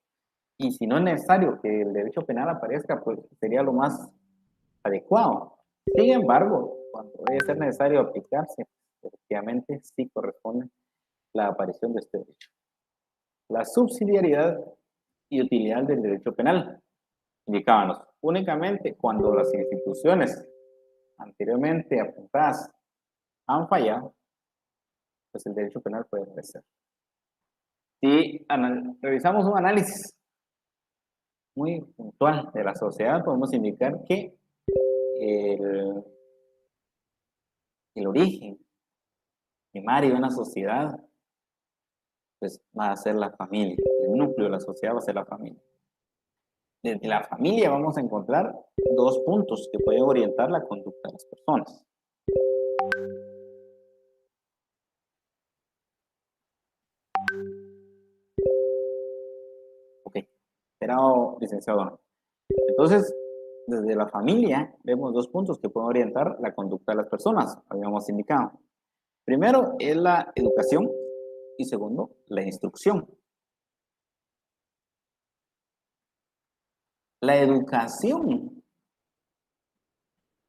Y si no es necesario que el derecho penal aparezca, pues sería lo más adecuado. Sin embargo, cuando debe ser necesario aplicarse, efectivamente sí corresponde la aparición de este derecho. La subsidiariedad y utilidad del derecho penal. Indicábamos, únicamente cuando las instituciones anteriormente apuntadas han fallado, pues el derecho penal puede aparecer. Si revisamos un análisis muy puntual de la sociedad, podemos indicar que el, el origen primario de una sociedad pues va a ser la familia. El núcleo de la sociedad va a ser la familia. Desde la familia vamos a encontrar dos puntos que pueden orientar la conducta de las personas. Ok, esperado, licenciado. Entonces, desde la familia vemos dos puntos que pueden orientar la conducta de las personas, habíamos indicado. Primero es la educación y segundo, la instrucción. La educación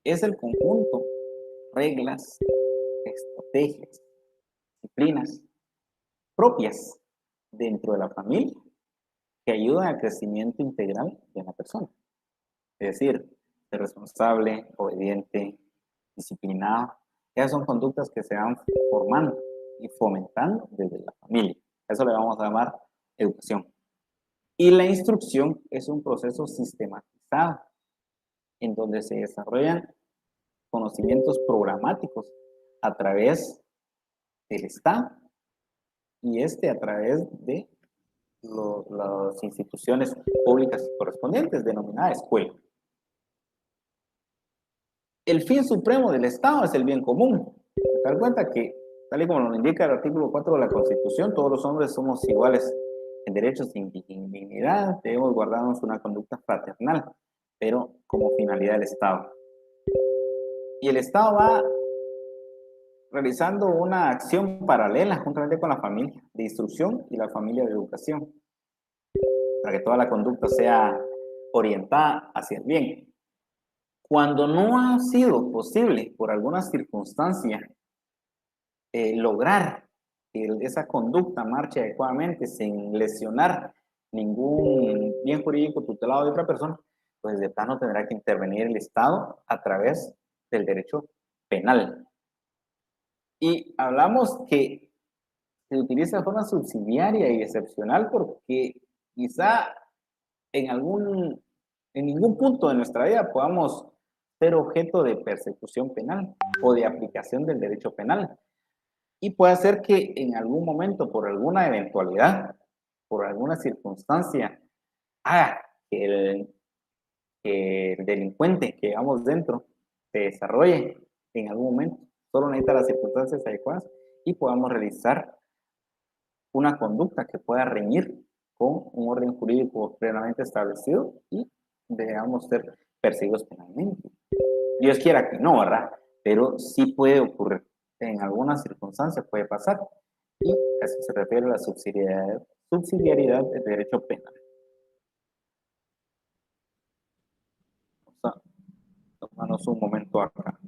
es el conjunto, reglas, estrategias, disciplinas propias dentro de la familia que ayudan al crecimiento integral de una persona. Es decir, ser responsable, obediente, disciplinado. Esas son conductas que se van formando y fomentando desde la familia. Eso le vamos a llamar educación. Y la instrucción es un proceso sistematizado en donde se desarrollan conocimientos programáticos a través del Estado y a través de las instituciones públicas correspondientes, denominada escuela. El fin supremo del Estado es el bien común. Se dan cuenta que, tal y como lo indica el artículo 4 de la Constitución, todos los hombres somos iguales en derechos y en dignidad, debemos guardarnos una conducta fraternal, pero como finalidad del Estado. Y el Estado va realizando una acción paralela juntamente con la familia de instrucción y la familia de educación, para que toda la conducta sea orientada hacia el bien. Cuando no ha sido posible, por alguna circunstancia, lograr que esa conducta marche adecuadamente sin lesionar ningún bien jurídico tutelado de otra persona, pues de plano tendrá que intervenir el Estado a través del derecho penal. Y hablamos que se utiliza de forma subsidiaria y excepcional porque quizá en ningún punto de nuestra vida podamos ser objeto de persecución penal o de aplicación del derecho penal. Y puede ser que en algún momento, por alguna eventualidad, por alguna circunstancia, haga que el delincuente que llevamos dentro se desarrolle en algún momento. Solo necesita las circunstancias adecuadas y podamos realizar una conducta que pueda reñir con un orden jurídico plenamente establecido y debamos ser perseguidos penalmente. Dios quiera que no, ¿verdad? Pero sí puede ocurrir. En algunas circunstancias puede pasar. Y a eso se refiere a la subsidiariedad del derecho penal. Vamos a tomarnos un momento acá.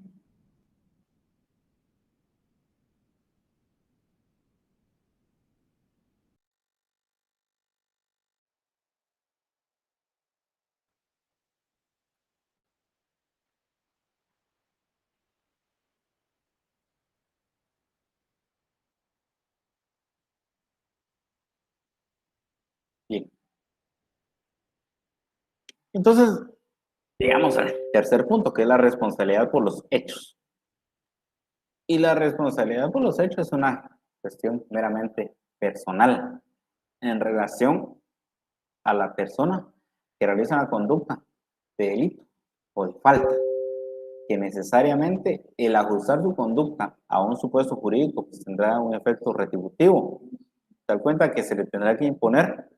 Bien. Entonces, llegamos al tercer punto, que es la responsabilidad por los hechos. Y la responsabilidad por los hechos es una cuestión meramente personal en relación a la persona que realiza una conducta de delito o de falta, que necesariamente el ajustar su conducta a un supuesto jurídico pues, tendrá un efecto retributivo. Tal cuenta que se le tendrá que imponer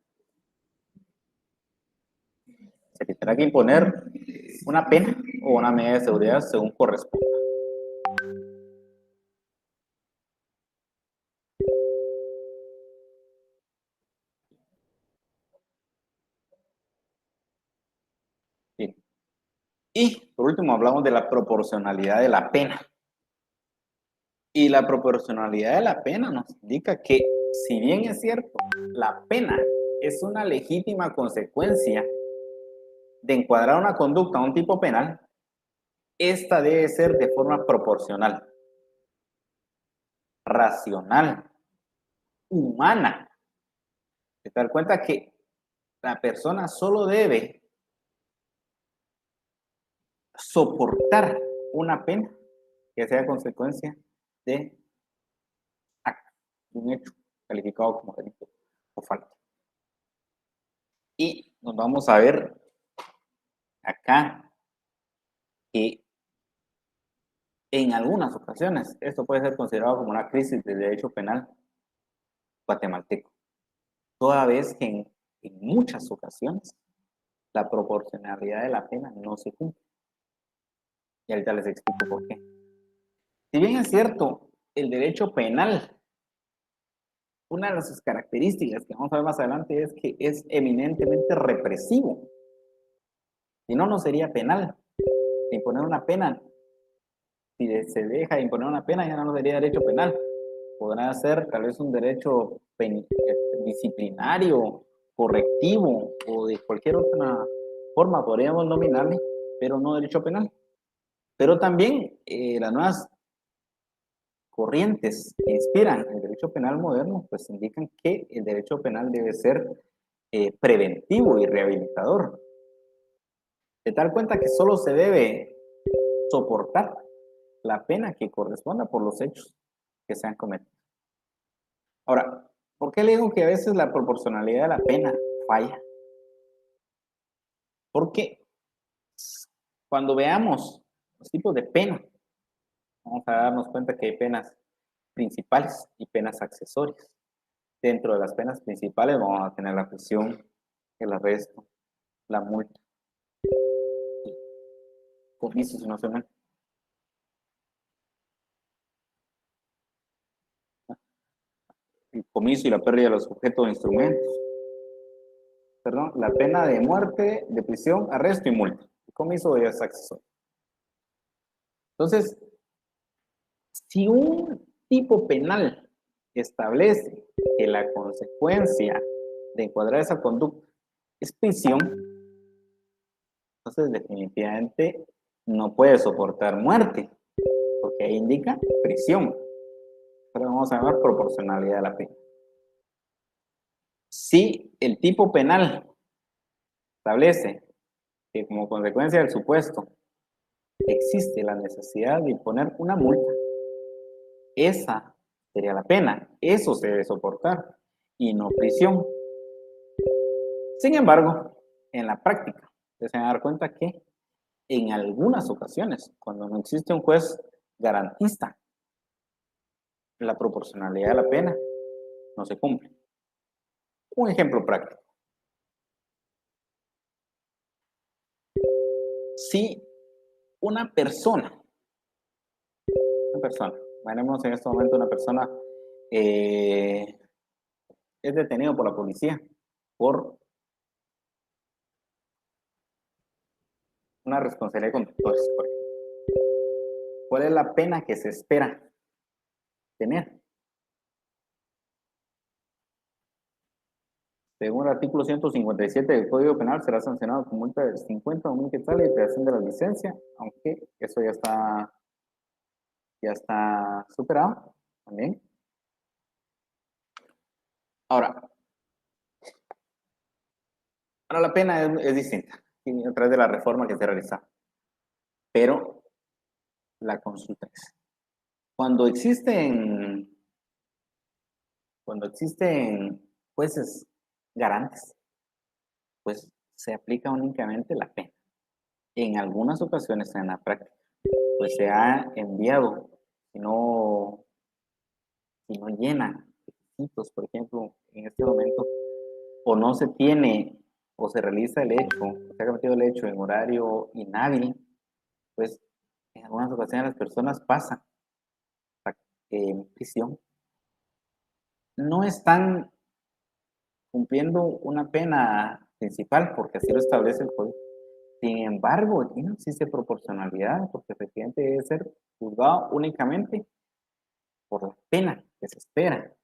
una pena o una medida de seguridad según corresponda. Bien. Y por último hablamos de la proporcionalidad de la pena. Y la proporcionalidad de la pena nos indica que, si bien es cierto, la pena es una legítima consecuencia de encuadrar una conducta a un tipo penal, esta debe ser de forma proporcional, racional, humana. Se da cuenta que la persona solo debe soportar una pena que sea consecuencia de un hecho calificado como delito o falta. Y nos vamos a ver acá que en algunas ocasiones esto puede ser considerado como una crisis del derecho penal guatemalteco, toda vez que en muchas ocasiones la proporcionalidad de la pena no se cumple. Y ahorita les explico por qué. Si bien es cierto, el derecho penal, una de sus características que vamos a ver más adelante es que es eminentemente represivo. Si no, no sería penal. Imponer una pena, si se deja de imponer una pena, ya no sería derecho penal. Podrá ser tal vez un derecho disciplinario, correctivo o de cualquier otra forma podríamos nominarle, pero no derecho penal. Pero también las nuevas corrientes que inspiran el derecho penal moderno, pues indican que el derecho penal debe ser preventivo y rehabilitador. De tal cuenta que solo se debe soportar la pena que corresponda por los hechos que se han cometido. Ahora, ¿por qué le digo que a veces la proporcionalidad de la pena falla? Porque cuando veamos los tipos de pena, vamos a darnos cuenta que hay penas principales y penas accesorias. Dentro de las penas principales vamos a tener la prisión, el arresto, la multa, y comisos, no se me... el comiso y la pérdida de los objetos o instrumentos. Perdón, la pena de muerte, de prisión, arresto y multa. El comiso es accesorio. Entonces, si un tipo penal establece que la consecuencia de encuadrar esa conducta es prisión, entonces definitivamente no puede soportar muerte, porque ahí indica prisión. Pero vamos a llamar proporcionalidad de la pena. Si el tipo penal establece que como consecuencia del supuesto existe la necesidad de imponer una multa, esa sería la pena, eso se debe soportar y no prisión. Sin embargo, en la práctica, se van a dar cuenta que en algunas ocasiones, cuando no existe un juez garantista, la proporcionalidad de la pena no se cumple. Un ejemplo práctico. Si una persona, imaginemos en este momento una persona eh, es detenido por la policía por una responsabilidad de conductores, por ejemplo. ¿Cuál es la pena que se espera tener? Según el artículo 157 del Código Penal, será sancionado con multa de 50 o 1000 quetzales y privación de la licencia, aunque eso ya está superado también. Ahora, la pena es distinta a través de la reforma que se realiza, pero la consulta es, cuando existen, cuando existen jueces garantes, pues se aplica únicamente la pena. En algunas ocasiones en la práctica, pues se ha enviado, si no, si no llena requisitos, por ejemplo, en este momento, o no se tiene, o se realiza el hecho, o se ha cometido el hecho en horario inhábil, pues en algunas ocasiones las personas pasan en prisión, no están cumpliendo una pena principal, porque así lo establece el código. Sin embargo, aquí no existe proporcionalidad, porque efectivamente debe ser juzgado únicamente por la pena que se espera,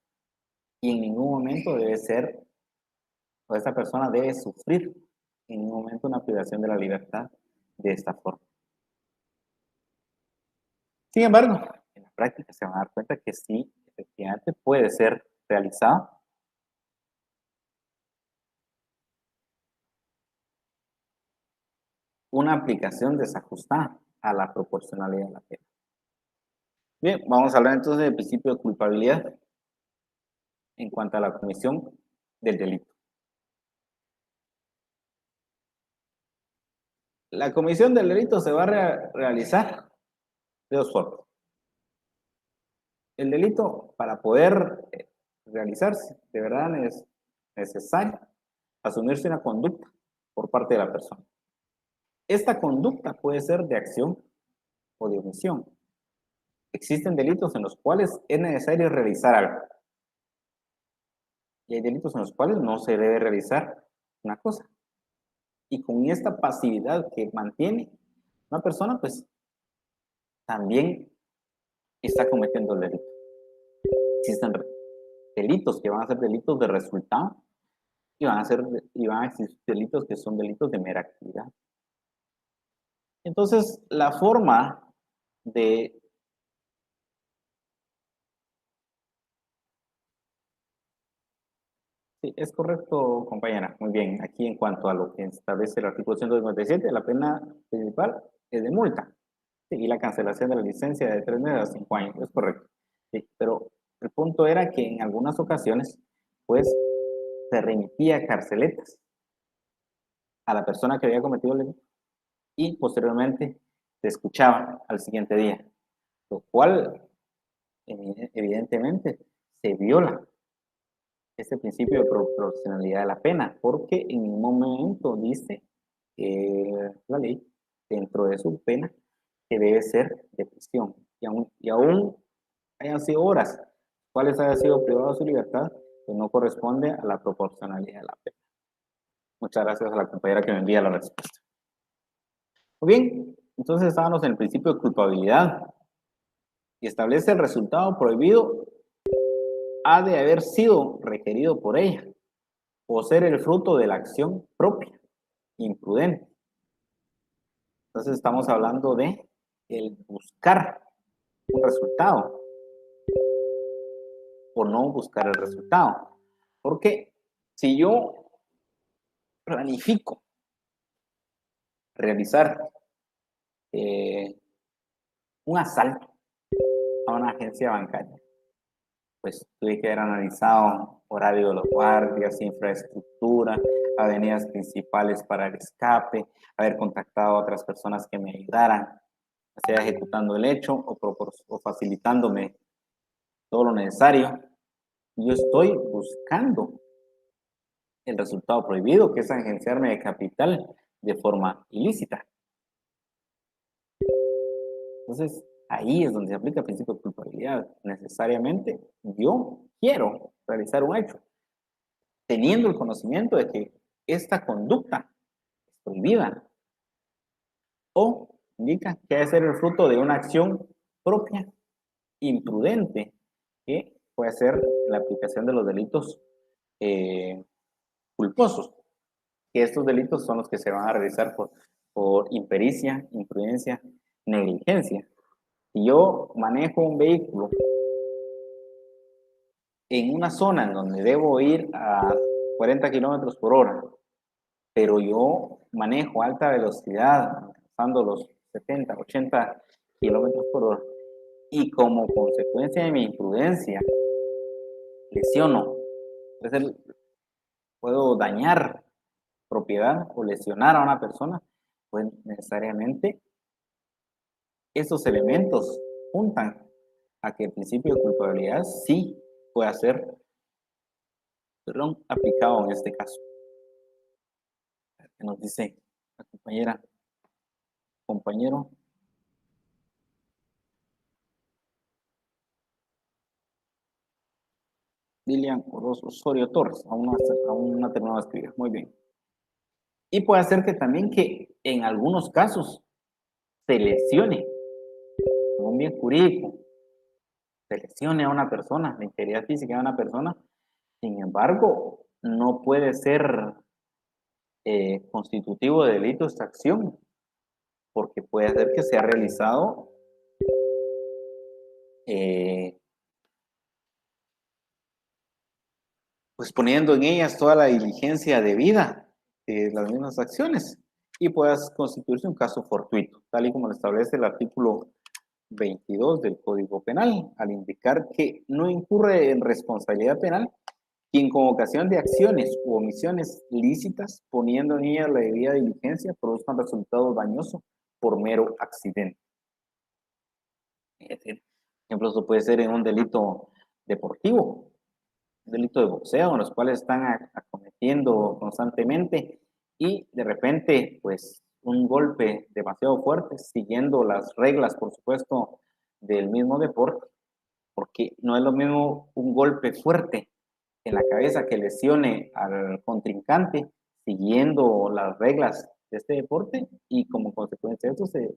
y en ningún momento debe ser, o esta persona debe sufrir en ningún momento una privación de la libertad de esta forma. Sin embargo, en la práctica se van a dar cuenta que sí, efectivamente puede ser realizado una aplicación desajustada a la proporcionalidad de la pena. Bien, vamos a hablar entonces del principio de culpabilidad en cuanto a la comisión del delito. La comisión del delito se va a realizar de dos formas. El delito, para poder realizarse, de verdad es necesario asumirse una conducta por parte de la persona. Esta conducta puede ser de acción o de omisión. Existen delitos en los cuales es necesario realizar algo. Y hay delitos en los cuales no se debe realizar una cosa. Y con esta pasividad que mantiene una persona, pues también está cometiendo el delito. Existen delitos que van a ser delitos de resultado y van a existir delitos que son delitos de mera actividad. Entonces, la forma de sí, es correcto, compañera. Muy bien. Aquí en cuanto a lo que establece el artículo 157, la pena principal es de multa. Sí, y la cancelación de la licencia de 3 meses a 5 años. Es correcto. Sí, pero el punto era que en algunas ocasiones, pues, se remitía carceletas a la persona que había cometido el delito y posteriormente se escuchaba al siguiente día, lo cual evidentemente se viola ese principio de proporcionalidad de la pena, porque en un momento dice la ley, dentro de su pena, que debe ser de prisión. Y aún hayan sido horas, cuales haya sido privado de su libertad, pues no corresponde a la proporcionalidad de la pena. Muchas gracias a la compañera que me envía la respuesta. Muy bien, entonces estábamos en el principio de culpabilidad y establece el resultado prohibido ha de haber sido requerido por ella o ser el fruto de la acción propia, imprudente. Entonces estamos hablando de el buscar un resultado o no buscar el resultado. Porque si yo planifico realizar un asalto a una agencia bancaria, pues tuve que haber analizado horario de los guardias, infraestructura, avenidas principales para el escape, haber contactado a otras personas que me ayudaran, sea ejecutando el hecho o facilitándome todo lo necesario. Yo estoy buscando el resultado prohibido, que es agenciarme de capital de forma ilícita. Entonces, ahí es donde se aplica el principio de culpabilidad. Necesariamente, yo quiero realizar un hecho, teniendo el conocimiento de que esta conducta es prohibida, o indica que debe ser el fruto de una acción propia, imprudente, que puede ser la aplicación de los delitos culposos, que estos delitos son los que se van a realizar por impericia, imprudencia, negligencia. Si yo manejo un vehículo en una zona en donde debo ir a 40 kilómetros por hora, pero yo manejo alta velocidad, pasando los 70, 80 kilómetros por hora, y como consecuencia de mi imprudencia, lesiono, entonces puedo dañar propiedad o lesionar a una persona, pues necesariamente esos elementos juntan a que el principio de culpabilidad sí pueda ser, perdón, aplicado en este caso. Que nos dice la compañera, compañero. Lilian Osorio Torres, aún no ha terminado de escribir. Muy bien. Y puede ser que también que en algunos casos se lesione, como un bien jurídico, se lesione a una persona, la integridad física de una persona. Sin embargo, no puede ser constitutivo de delito esta acción, porque puede ser que se ha realizado eh, pues poniendo en ellas toda la diligencia debida de las mismas acciones y puedas constituirse un caso fortuito, tal y como lo establece el artículo 22 del Código Penal, al indicar que no incurre en responsabilidad penal quien con ocasión de acciones u omisiones lícitas, poniendo en ellas la debida diligencia, produzca un resultado dañoso por mero accidente. Es decir, por ejemplo, eso puede ser en un delito deportivo, un delito de boxeo, en los cuales están acometiendo constantemente y de repente, pues, un golpe demasiado fuerte, siguiendo las reglas, por supuesto, del mismo deporte, porque no es lo mismo un golpe fuerte en la cabeza que lesione al contrincante, siguiendo las reglas de este deporte y como consecuencia de eso se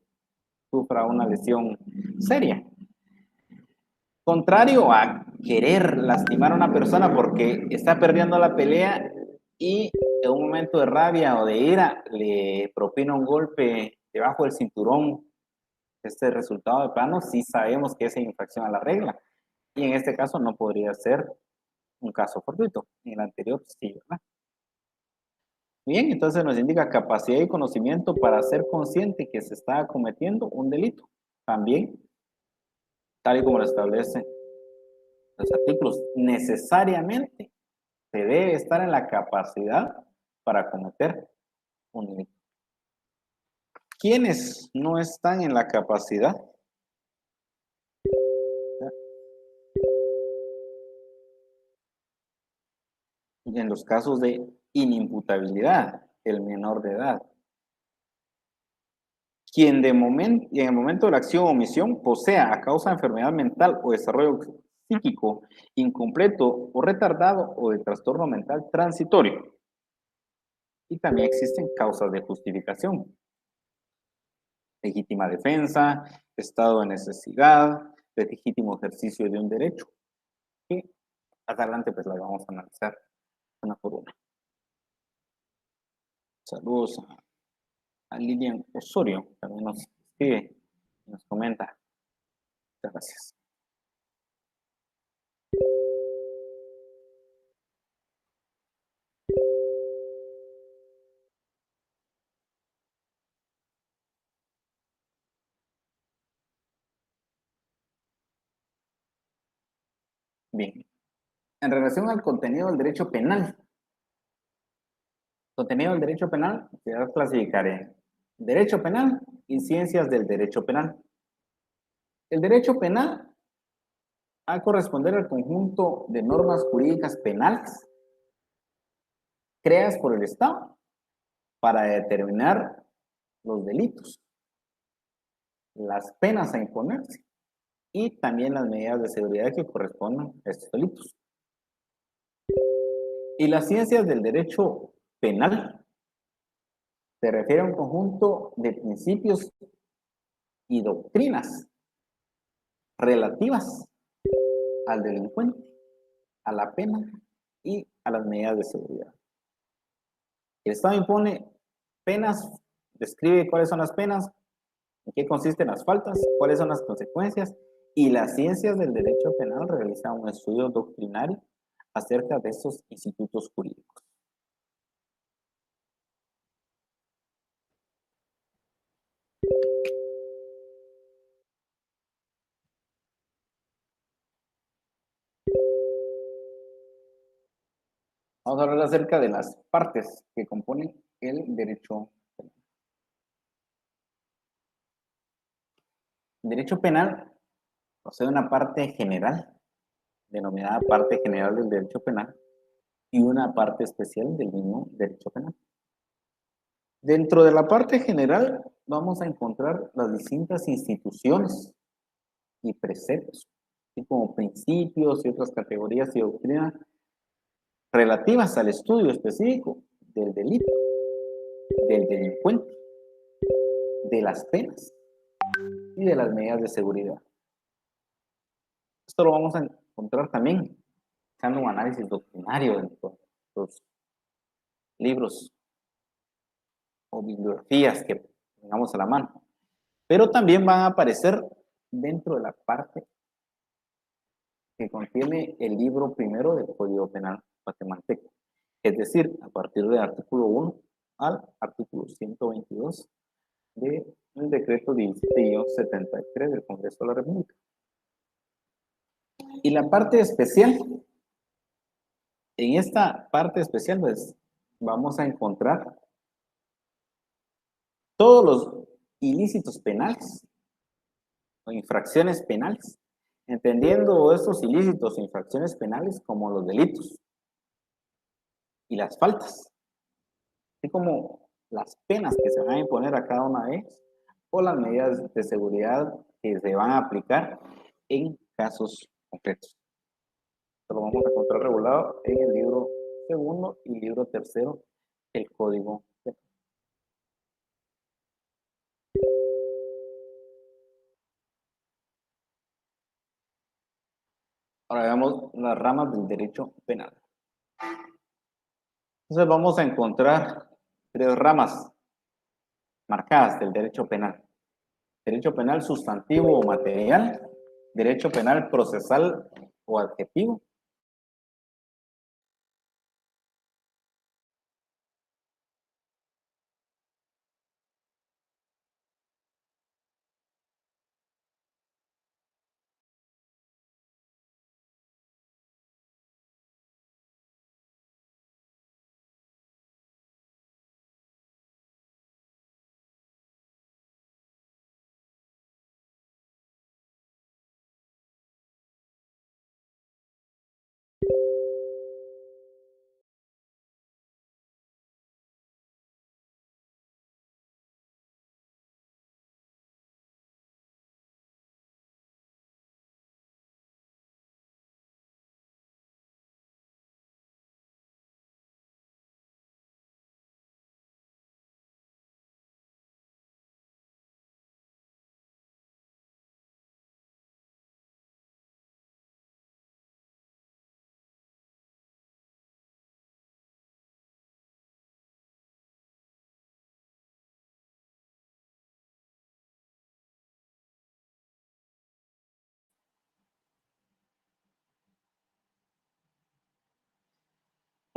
sufra una lesión seria. Contrario a querer lastimar a una persona porque está perdiendo la pelea y en un momento de rabia o de ira le propina un golpe debajo del cinturón. Este resultado de plano sí sabemos que es infracción a la regla y en este caso no podría ser un caso fortuito. En el anterior sí, ¿verdad? Bien, entonces nos indica capacidad y conocimiento para ser consciente que se está cometiendo un delito. También, tal y como lo establece los artículos, necesariamente se debe estar en la capacidad para cometer un delito. ¿Quiénes no están en la capacidad? En los casos de inimputabilidad, el menor de edad. Quien en el momento de la acción o omisión posea a causa de enfermedad mental o desarrollo psíquico incompleto o retardado o de trastorno mental transitorio. Y también existen causas de justificación. Legítima defensa, estado de necesidad, legítimo ejercicio de un derecho. Y más adelante pues la vamos a analizar una por una. Saludos a Lilian Osorio, también nos escribe, nos comenta. Muchas gracias. Bien, en relación al contenido del derecho penal, contenido del derecho penal se va a clasificar en derecho penal y ciencias del derecho penal. El derecho penal va a corresponder al conjunto de normas jurídicas penales creadas por el Estado para determinar los delitos, las penas a imponerse y también las medidas de seguridad que correspondan a estos delitos. Y las ciencias del derecho penal se refiere a un conjunto de principios y doctrinas relativas al delincuente, a la pena y a las medidas de seguridad. El Estado impone penas, describe cuáles son las penas, en qué consisten las faltas, cuáles son las consecuencias, y las ciencias del derecho penal realizan un estudio doctrinario acerca de estos institutos jurídicos. Vamos a hablar acerca de las partes que componen el derecho penal. El derecho penal posee una parte general, denominada parte general del derecho penal, y una parte especial del mismo derecho penal. Dentro de la parte general vamos a encontrar las distintas instituciones y preceptos, así como principios y otras categorías y doctrinas relativas al estudio específico del delito, del delincuente, de las penas y de las medidas de seguridad. Esto lo vamos a encontrar también dando un análisis doctrinario dentro de los libros o bibliografías que tengamos a la mano. Pero también van a aparecer dentro de la parte que contiene el libro primero del Código Penal guatemalteco. Es decir, a partir del artículo 1 al artículo 122 del decreto 17-73 del Congreso de la República. Y la parte especial, en esta parte especial, pues vamos a encontrar todos los ilícitos penales o infracciones penales, entendiendo estos ilícitos e infracciones penales como los delitos y las faltas, así como las penas que se van a imponer a cada una de ellas o las medidas de seguridad que se van a aplicar en casos concretos. Esto lo vamos a encontrar regulado en el libro segundo y libro tercero del Código Penal. Ahora veamos las ramas del derecho penal. Entonces vamos a encontrar tres ramas marcadas del derecho penal. Derecho penal sustantivo o material, derecho penal procesal o adjetivo,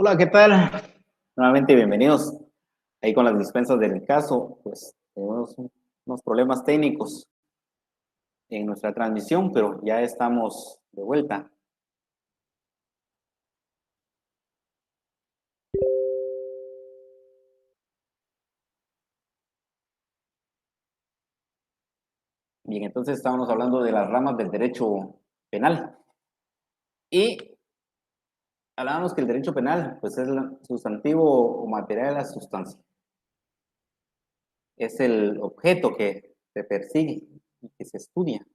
hola, ¿qué tal? Nuevamente bienvenidos. Ahí con las dispensas del caso, pues tenemos unos problemas técnicos en nuestra transmisión, pero ya estamos de vuelta. Bien, entonces estábamos hablando de las ramas del derecho penal. Y hablábamos que el derecho penal, pues es el sustantivo o material de la sustancia. Es el objeto que se persigue y que se estudia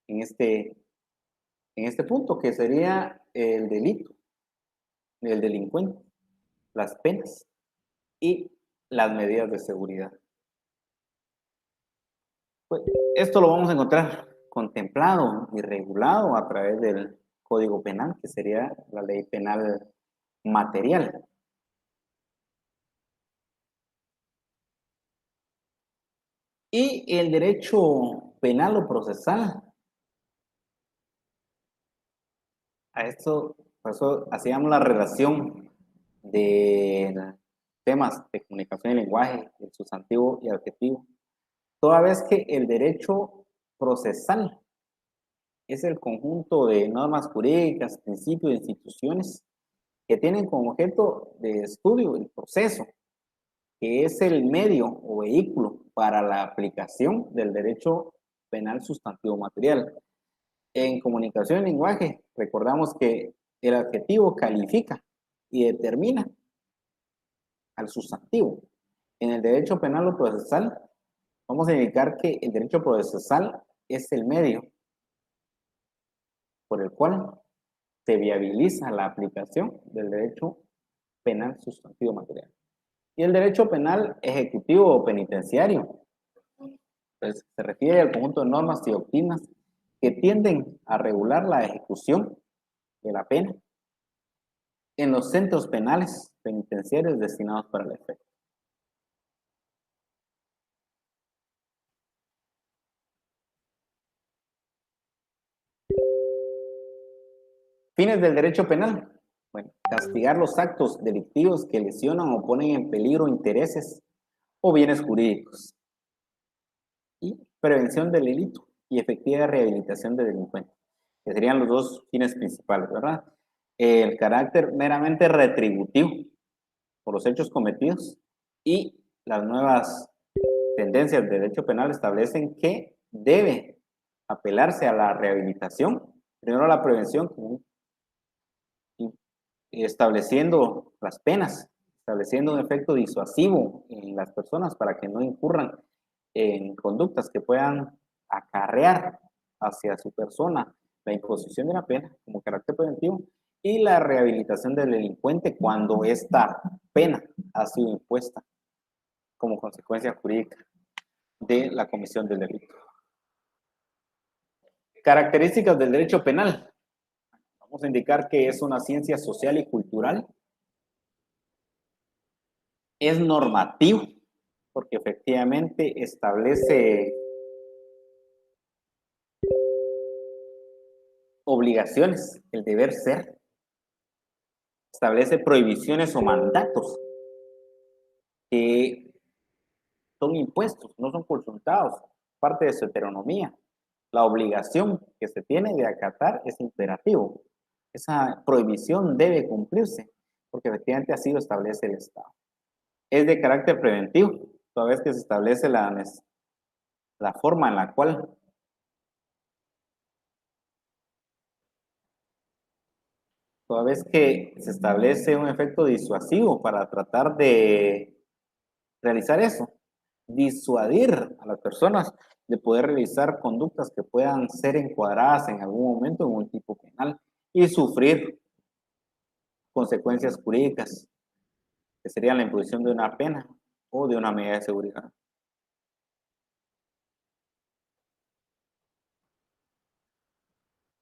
en este punto, que sería el delito, el delincuente, las penas y las medidas de seguridad. Pues, esto lo vamos a encontrar contemplado y regulado a través del Código Penal, que sería la ley penal material. Y el derecho penal o procesal, a esto, por eso hacíamos la relación de temas de comunicación y lenguaje, el sustantivo y adjetivo, toda vez que el derecho procesal es el conjunto de normas jurídicas, principios e instituciones que tienen como objeto de estudio el proceso, que es el medio o vehículo para la aplicación del derecho penal sustantivo material. En comunicación y lenguaje, recordamos que el adjetivo califica y determina al sustantivo. En el derecho penal o procesal, vamos a indicar que el derecho procesal es el medio por el cual se viabiliza la aplicación del derecho penal sustantivo material. Y el derecho penal ejecutivo o penitenciario, pues se refiere al conjunto de normas y doctrinas que tienden a regular la ejecución de la pena en los centros penales penitenciarios destinados para el efecto. Fines del derecho penal. Bueno, castigar los actos delictivos que lesionan o ponen en peligro intereses o bienes jurídicos. Y prevención del delito y efectiva rehabilitación de delincuentes, que serían los dos fines principales, ¿verdad? El carácter meramente retributivo por los hechos cometidos y las nuevas tendencias de derecho penal establecen que debe apelarse a la rehabilitación, primero a la prevención, estableciendo las penas, estableciendo un efecto disuasivo en las personas para que no incurran en conductas que puedan acarrear hacia su persona la imposición de la pena como carácter preventivo y la rehabilitación del delincuente cuando esta pena ha sido impuesta como consecuencia jurídica de la comisión del delito. Características del derecho penal. Vamos a indicar que es una ciencia social y cultural. Es normativo, porque efectivamente establece obligaciones, el deber ser. Establece prohibiciones o mandatos que son impuestos, no son consultados, parte de su heteronomía. La obligación que se tiene de acatar es imperativo. Esa prohibición debe cumplirse, porque efectivamente así lo establece el Estado. Es de carácter preventivo, toda vez que se establece la forma en la cual toda vez que se establece un efecto disuasivo para tratar de realizar eso, disuadir a las personas de poder realizar conductas que puedan ser encuadradas en algún momento en un tipo penal y sufrir consecuencias jurídicas, que serían la imposición de una pena o de una medida de seguridad.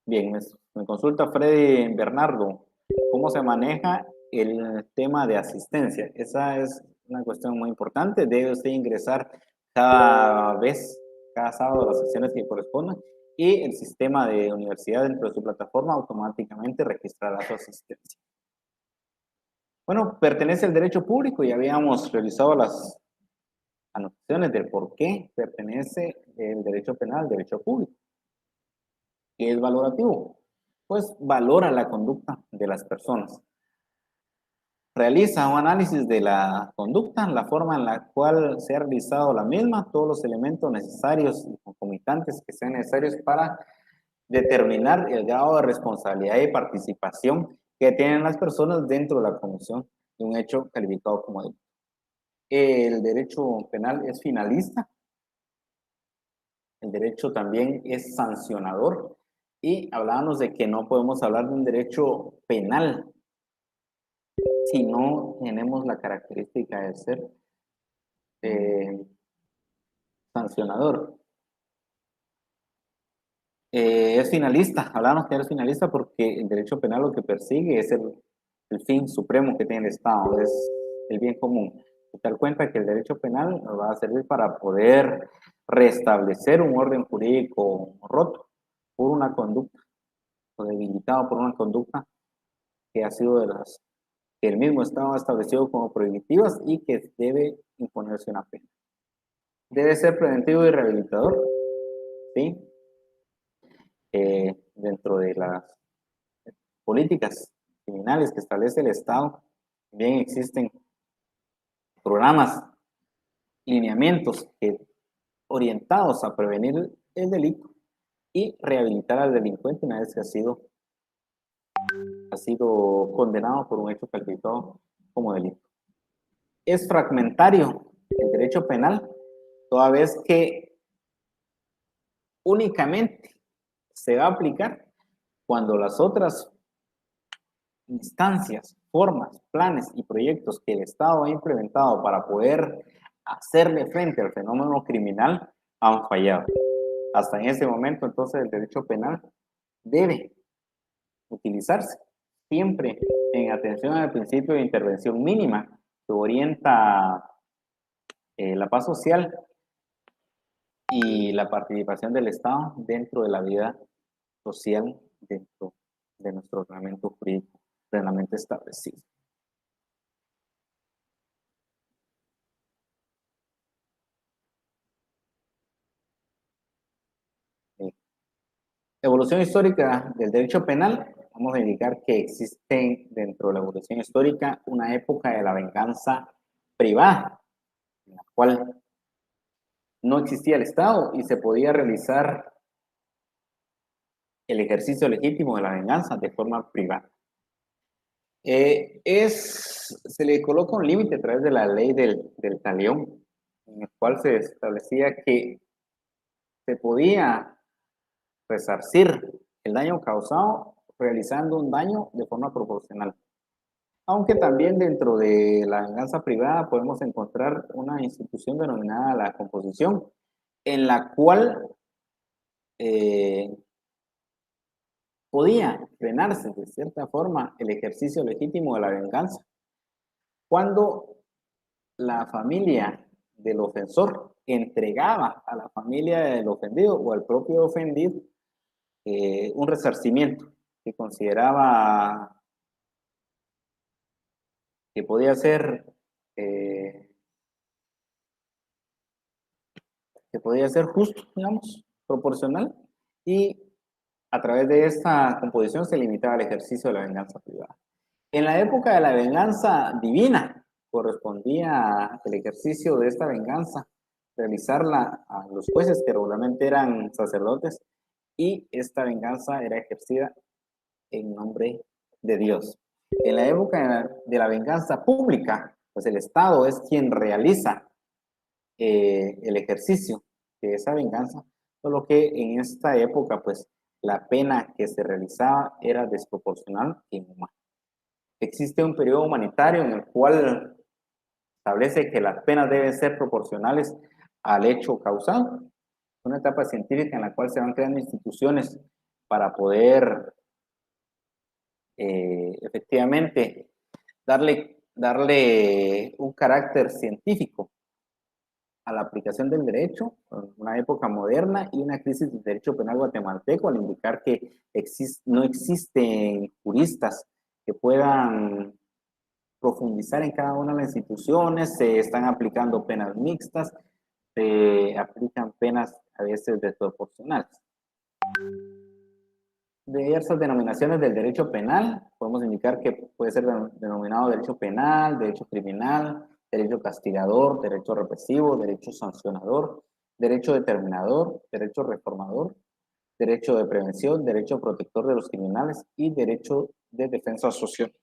Bien, me consulta Freddy Bernardo, ¿cómo se maneja el tema de asistencia? Esa es una cuestión muy importante. Debe usted ingresar cada vez, cada sábado, a las sesiones que correspondan y el sistema de universidad dentro de su plataforma automáticamente registrará su asistencia. Bueno, pertenece al derecho público y habíamos realizado las anotaciones del por qué pertenece el derecho penal al derecho público. ¿Qué es valorativo? Pues valora la conducta de las personas. Realiza un análisis de la conducta, la forma en la cual se ha realizado la misma, todos los elementos necesarios y concomitantes que sean necesarios para determinar el grado de responsabilidad y participación que tienen las personas dentro de la comisión de un hecho calificado como delito. El derecho penal es finalista, el derecho también es sancionador y hablábamos de que no podemos hablar de un derecho penal si no tenemos la característica de ser eh, sancionador. Es finalista, hablábamos que es finalista porque el derecho penal lo que persigue es el fin supremo que tiene el Estado, es el bien común. Se da cuenta que el derecho penal nos va a servir para poder restablecer un orden jurídico roto por una conducta o debilitado por una conducta que ha sido de las que el mismo Estado ha establecido como prohibitivas y que debe imponerse una pena. Debe ser preventivo y rehabilitador, ¿sí? Dentro de las políticas criminales que establece el Estado, también existen programas, lineamientos orientados a prevenir el delito y rehabilitar al delincuente una vez que ha sido condenado por un hecho calificado como delito. Es fragmentario el derecho penal, toda vez que únicamente se va a aplicar cuando las otras instancias, formas, planes y proyectos que el Estado ha implementado para poder hacerle frente al fenómeno criminal han fallado. Hasta en ese momento, entonces, el derecho penal debe utilizarse siempre en atención al principio de intervención mínima que orienta la paz social y la participación del Estado dentro de la vida social, dentro de nuestro ordenamiento jurídico plenamente establecido. Evolución histórica del derecho penal. Vamos a indicar que existe dentro de la evolución histórica una época de la venganza privada, en la cual no existía el Estado y se podía realizar el ejercicio legítimo de la venganza de forma privada. Se le coloca un límite a través de la ley del talión, en el cual se establecía que se podía resarcir el daño causado realizando un daño de forma proporcional. Aunque también dentro de la venganza privada podemos encontrar una institución denominada la composición, en la cual eh, podía frenarse de cierta forma el ejercicio legítimo de la venganza cuando la familia del ofensor entregaba a la familia del ofendido o al propio ofendido un resarcimiento que consideraba que eh, podía ser justo, digamos, proporcional, y a través de esta composición se limitaba el ejercicio de la venganza privada. En la época de la venganza divina, correspondía el ejercicio de esta venganza, realizarla a los jueces que regularmente eran sacerdotes, y esta venganza era ejercida en nombre de Dios. En la época de la venganza pública, pues el Estado es quien realiza el ejercicio de esa venganza, solo que en esta época, pues la pena que se realizaba era desproporcional e inhumana. Existe un periodo humanitario en el cual establece que las penas deben ser proporcionales al hecho causado. Una etapa científica en la cual se van creando instituciones para poder efectivamente darle un carácter científico a la aplicación del derecho, una época moderna y una crisis del derecho penal guatemalteco, al indicar que no existen juristas que puedan profundizar en cada una de las instituciones, se están aplicando penas mixtas, se aplican penas a veces desproporcionales. Diversas denominaciones del derecho penal, podemos indicar que puede ser denominado derecho penal, derecho criminal, derecho castigador, derecho represivo, derecho sancionador, derecho determinador, derecho reformador, derecho de prevención, derecho protector de los criminales y derecho de defensa social.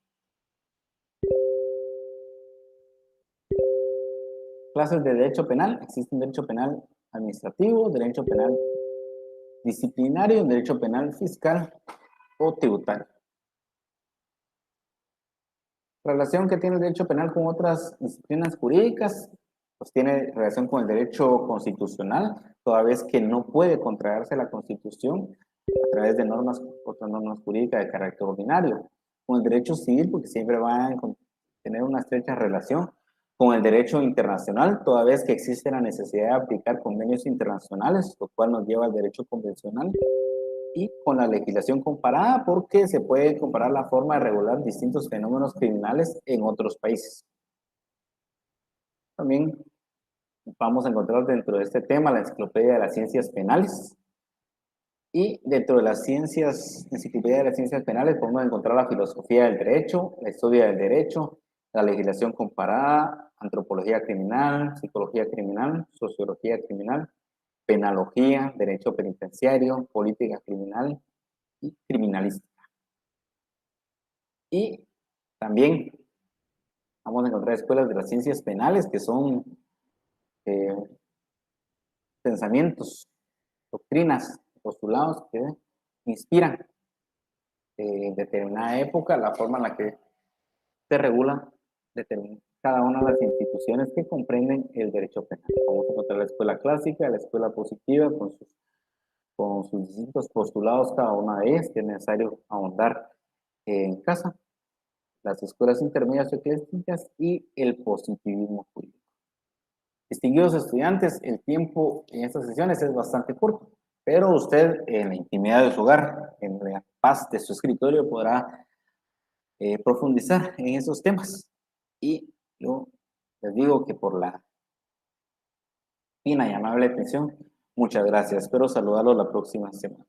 Clases de derecho penal. Existen derecho penal administrativo, derecho penal disciplinario, derecho penal fiscal o tributario. La relación que tiene el derecho penal con otras disciplinas jurídicas, pues tiene relación con el derecho constitucional, toda vez que no puede contraerse la Constitución a través de otras normas jurídicas de carácter ordinario. Con el derecho civil, porque siempre va a tener una estrecha relación con el derecho internacional, toda vez que existe la necesidad de aplicar convenios internacionales, lo cual nos lleva al derecho convencional, y con la legislación comparada, porque se puede comparar la forma de regular distintos fenómenos criminales en otros países. También vamos a encontrar dentro de este tema la enciclopedia de las ciencias penales, y dentro de las enciclopedia de las ciencias penales podemos encontrar la filosofía del derecho, la historia del derecho, la legislación comparada, antropología criminal, psicología criminal, sociología criminal, penología, derecho penitenciario, política criminal y criminalística. Y también vamos a encontrar escuelas de las ciencias penales, que son eh, pensamientos, doctrinas, postulados que inspiran en determinada época la forma en la que se regula cada una de las instituciones que comprenden el derecho penal. Vamos a encontrar la escuela clásica, la escuela positiva, con sus distintos postulados, cada una de ellas, que es necesario ahondar en casa, las escuelas intermedias eclesiásticas y el positivismo jurídico. Distinguidos estudiantes, el tiempo en estas sesiones es bastante corto, pero usted en la intimidad de su hogar, en la paz de su escritorio, podrá profundizar en esos temas. Y yo les digo que por la fina y amable atención, muchas gracias. Espero saludarlos la próxima semana.